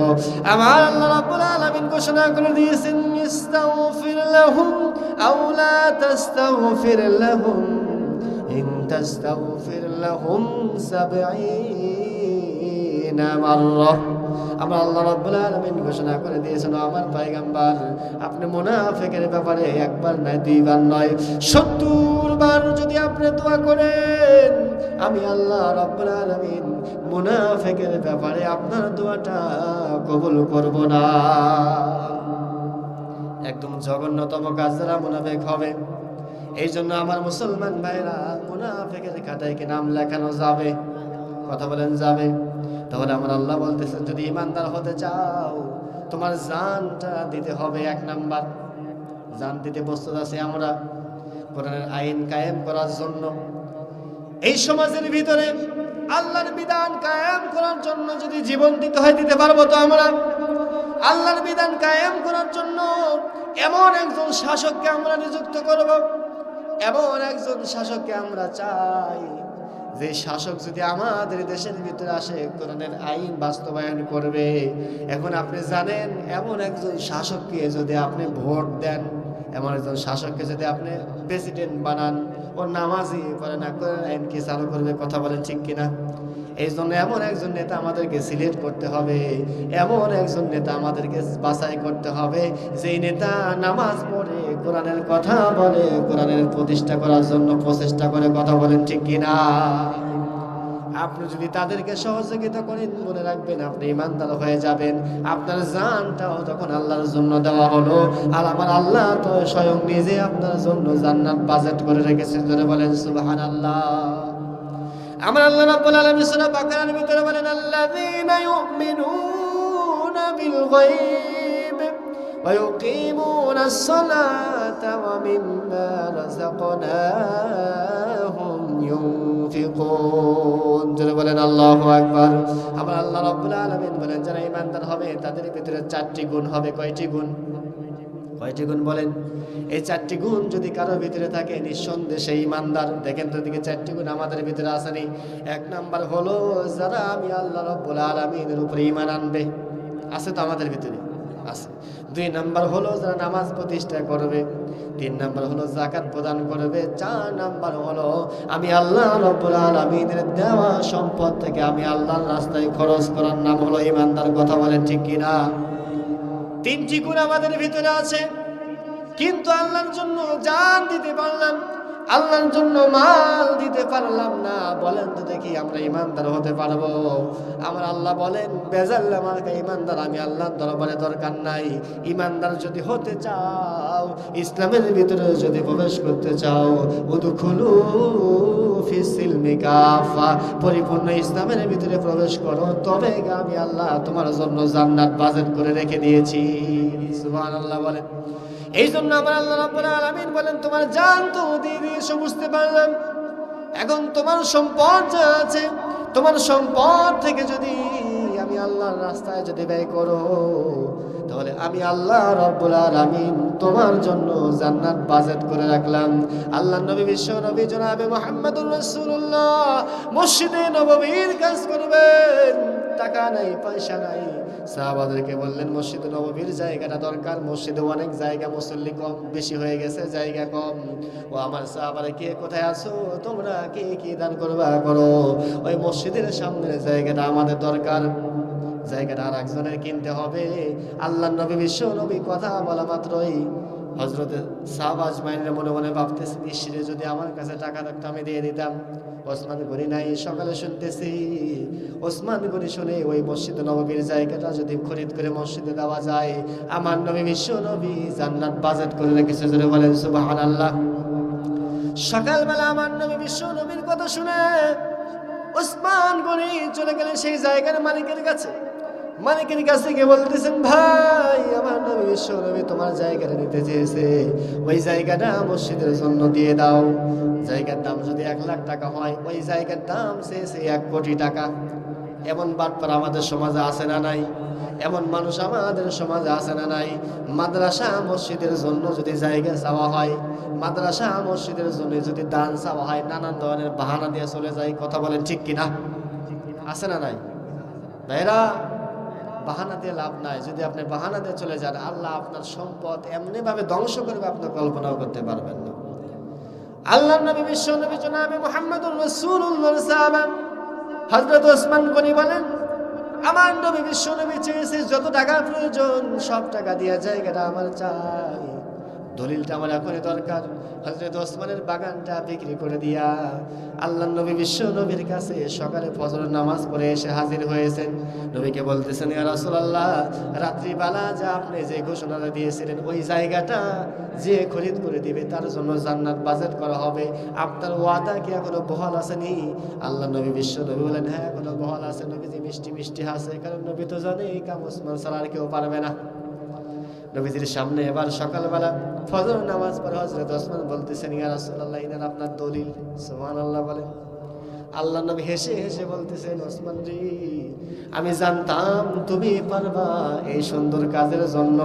আমার আল্লাহ রাব্বুল আলামিন ঘোষণা করে দিয়েছেন, ইস্তাগফির লাহুম আও লা তাস্তাগফির লাহুম, ইন তাস্তাগফির লাহুম ৭০ মাররা। আমার আল্লাহ রাব্বুল আলামিন ঘোষণা করে দিয়েছেন, আমার পয়গম্বর, আপনি মুনাফিকের ব্যাপারে একবার নয়, দুইবার নয়, ৭০ বার যদি আপনি দোয়া করেন, আমি আল্লাহ রাব্বুল আলামিন মুনাফিকের ব্যাপারে আপনার দোয়াটা কবুল করব না। একদম জঘন্যতম কাজ যারা মুনাফিক হবে। এই জন্য আমার মুসলমান ভাইরা, মুনাফিকের খাতায় কি নাম লেখানো যাবে? কথা বলেন, যাবে? তাহলে আমার আল্লাহ বলতেছেন, যদি ইমানদার হতে চাও, তোমার জানটা দিতে হবে। ১ নাম্বার, জান দিতে প্রস্তুত আছি আমরা কোরআনের আইন কায়েম করার জন্য। এই সমাজের ভিতরে আল্লাহর বিধান কায়েম করার জন্য যদি জীবন দিতে হয়, দিতে পারবো তো আমরা? আল্লাহর বিধান কায়েম করার জন্য এমন একজন শাসককে আমরা নিযুক্ত করব, এমন একজন শাসককে আমরা চাই, যে শাসক যদি আমাদের দেশের ভিতরে আসে, কোরআনের আইন বাস্তবায়ন করবে। এখন আপনি জানেন, এমন একজন শাসককে যদি আপনি ভোট দেন, এমন একজন শাসককে যদি আপনি প্রেসিডেন্ট বানান, ও নামাজি পড়ে না, কোরআন আইন কি চালু করবে? কথা বলেন, ঠিক কিনা? এই জন্য এমন একজন নেতা আমাদেরকে সিলেক্ট করতে হবে, এমন একজন নেতা আমাদেরকে বাছাই করতে হবে, যেই নেতা নামাজ পড়ে, কোরআনের কথা বলে, কোরআনের প্রতিষ্ঠা করার জন্য প্রচেষ্টা করে। কথা বলেন, ঠিক কিনা? আপনি যদি তাদেরকে সহযোগিতা করেন, মনে রাখবেন আপনি ইমানদার হয়ে যাবেন। আপনার জানটাও তখন আল্লাহর জন্য দেওয়া হলো। আর আমার আল্লাহ তো স্বয়ং নিজে আপনার জন্য জান্নাত বাজেট করে রেখেছেন। ধরে বলেন সুবহানাল্লাহ। আমার আল্লাহ রাব্বুল আলামিন সূরা বাকারার ভিতরে বলেন, আল্লাযীনা ইউমিনুনা বিল গায়ব ওয়া ইউকিমুনাস সালাতা ওয়া মিম্মা রাযাকনাহুম ইউনফিকুন। জোরে বলেন আল্লাহু আকবার। আমার আল্লাহ রাব্বুল আলামিন বলেন, যারা ঈমানদার হবে তাদের ভিতরে 4টি গুণ হবে। কয়টি গুণ? কয়টি গুণ বলেন? এই 4টি গুণ যদি কারোর ভিতরে থাকে, নিঃসন্দেহে সেই ঈমানদার। দেখেন তো দিকে 4টি গুণ আমাদের ভিতরে আসেনি। 1 নাম্বার হলো, যারা আমি আল্লাহ রাব্বুল আলামিনের উপরে ঈমান আনবে। আছে তো আমাদের ভিতরে? আছে। 2 নাম্বার হলো, যারা নামাজ প্রতিষ্ঠা করবে। 3 নাম্বার হলো, যাকাত প্রদান করবে। 4 নাম্বার হলো, আমি আল্লাহ রাব্বুল আলামিনের দেওয়া সম্পদ থেকে আমি আল্লাহর রাস্তায় খরচ করার নাম হলো ঈমানদার। কথা বলেন, ঠিক কিনা? 3টি গুণ আমাদের ভিতরে আছে, কিন্তু আল্লাহর জন্য জান দিতে পারলাম, আল্লাহর জন্য মাল দিতে পারলাম না। বলেন তো দেখি, আমরা ঈমানদার হতে পারবো? আমার আল্লাহ বলেন, বেজাল্লা মার্কা ঈমানদার আমি আল্লাহর দরবারে দরকার নাই। ঈমানদার যদি হতে চাও, ইসলামের ভিতরে যদি প্রবেশ করতে চাও, উদখুলু ফিস সিলমি কাফা, পরিপূর্ণ ইসলামের ভিতরে প্রবেশ করো, তবে আমি আল্লাহ তোমার জন্য জান্নাত বাজেট করে রেখে দিয়েছি। সুবহানাল্লাহ বলেন। এই জন্য আমার আল্লাহ রাব্বুল আলামিন বলেন, তোমার জান তো দিয়ে দিয়েছো, বুঝতে পারলাম। এখন তোমার সম্পদ যা আছে, তোমার সম্পদ থেকে যদি আমি আল্লাহর রাস্তায় যদি ব্যয় করো, তাহলে আমি আল্লাহ রাব্বুল আলামিন তোমার জন্য জান্নাত বাজেট করে রাখলাম। আল্লাহ নবী বিশ্ব নবী জনাবে মুহাম্মদুর রাসূলুল্লাহ মসজিদে নববীর কাজ করবেন, টাকা নাই পয়সা নাই। সাহাবাদেরকে বললেন মসজিদে নববীর জায়গাটা দরকার, মসজিদে অনেক জায়গা, মুসল্লি কম বেশি হয়ে গেছে, জায়গা কম। ও আমার সাহাবারা, কে কোথায় আছো তোমরা, কে কি দান করবা করো, ওই মসজিদের সামনের জায়গাটা আমাদের দরকার, জায়গাটা আর একজনের কিনতে হবে। আল্লাহ নবী বিশ্ব নবী কথা বলা মাত্রই হযরতে সাহাবা আজমাইনের মনে মনে ভাবতেছে, ইসরে যদি আমার কাছে টাকা থাকতো আমি দিয়ে দিতাম। ওসমান গনি নাই, সকালে শুনতেছি ওসমান গনি শুনে ওই মসজিদে নববীর জায়গাটা যদি খরিদ করে মসজিদে দেওয়া যায়, আমার নবী বিশ্ব নবী জান্নাত বাজেট করে রেখেছে। জোরে বলেন সুবহানাল্লাহ। সকালবেলা আমার নবী বিশ্ব নবীর কথা শুনে ওসমান গনি চলে গেলেন সেই জায়গার মালিকের কাছে। মালিকের কাছে গিয়ে বলতেছেন, ভাই আমার নবী বিশ্ব নবী তোমার জায়গাটা নিতে চেয়েছে, ওই জায়গাটা মসজিদের জন্য দিয়ে দাও। জায়গার দাম যদি 1 লাখ টাকা হয়, ওই জায়গার দাম চেয়েছে 1 কোটি টাকা। এমন বাটপার আমাদের সমাজে আছে না নাই? এমন মানুষ আমাদের সমাজে আছে না নাই? মাদ্রাসা মসজিদের জন্য যদি জায়গা চাওয়া হয়, মাদ্রাসা মসজিদের জন্য যদি দান চাওয়া হয়, নানান ধরনের বাহানা দিয়ে চলে যায়। কথা বলেন ঠিক কিনা? আছে না নাই ভাইরা? বাহানা দিয়ে লাভ নাই। যদি আপনি বাহানা দিয়ে চলে যান, আল্লাহ আপনার সম্পদ এমনিভাবে ধ্বংস করবে আপনি কল্পনাও করতে পারবেন না। আল্লাহর নবী বিশ্ব নবী জনাবে মুহাম্মদুর রাসূলুল্লাহ সাহাবা হযরত ওসমান গনি বলেন, আমার নবী বিশ্ব নবী চেয়েছে যত টাকা প্রয়োজন সব টাকা দিয়ে জায়গাটা আমার চাই, দলিলটা আমার এখনই দরকার। হযরত ওসমানের বাগানটা বিক্রি করে দিয়া আল্লাহর নবী বিশ্ব নবীর কাছে সকালে ফজরের নামাজ পড়ে এসে হাজির হয়েছেন। নবীকে বলতেছেন, ইয়া রাসূলুল্লাহ, রাত্রিবেলা যা আপনি যে ঘোষণাটা দিয়েছিলেন ওই জায়গাটা যে খরিদ করে দিবে তার জন্য জান্নাত বাজেট করা হবে, আপনার ওয়াদা কি এখনো বহাল আসেনি? আল্লাহ নবী বিশ্ব নবী বলেন, হ্যাঁ এখনো বহাল আছে নবীজি, মিষ্টি মিষ্টি হাসে, কারণ নবী তো জানে এই কাম ওসমান ছাড়া আর কেউ পারবে না। নবীজির সামনে এবার সকালবেলা ফজর নামাজ পড়ে হযরত ওসমান বলতেছেন, ইয়া রাসূলুল্লাহ, ইনার আপনার দলিল। সুবহানাল্লাহ বলেন। আল্লাহ নবী হেসে হেসে বলতেছেন, ওসমান জি, আমি জানতাম তুমি পারবা এই সুন্দর কাজের জন্য।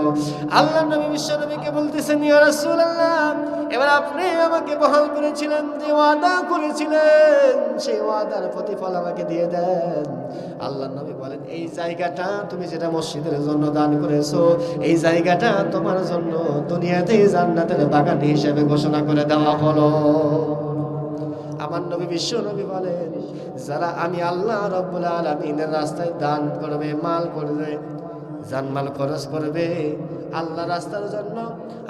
আল্লাহ নবী বিশ্ব নবীকে বলতেছেন, ইয়া রাসূলুল্লাহ, এবার আপনি আমাকে বহাল করেছিলেন, যে ওয়াদা করেছিলেন সেই ওয়াদার প্রতিফল আমাকে দিয়ে দেন। আল্লাহ নবী বলেন, এই জায়গাটা তুমি যেটা মসজিদের জন্য দান করেছো, এই জায়গাটা তোমার জন্য দুনিয়াতে জান্নাতের বাগান হিসেবে ঘোষণা করে দেওয়া হলো। আমার নবী বিশ্ব নবী বলেন, যারা আমি আল্লাহ রাব্বুল আলামিনের রাস্তায় দান করবে, মাল করবে, জানমাল খরচ করবে আল্লাহ রাস্তার জন্য,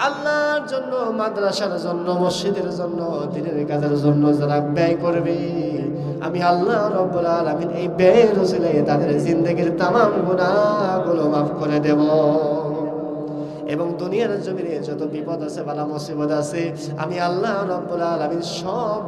আল্লাহর জন্য, মাদ্রাসার জন্য, মসজিদের জন্য, দ্বীনের কাজের জন্য যারা ব্যয় করবে, আমি আল্লাহ রাব্বুল আলামিন এই ব্যয়ের ওসিলায় তাদের জিন্দেগীর তামাম গুনাহগুলো মাফ করে দেব। এবং দুনিয়ার জমিনে যত বিপদ আছে, বালা মুসিবত আছে, আমি আল্লাহ রাব্বুল আলামিন সব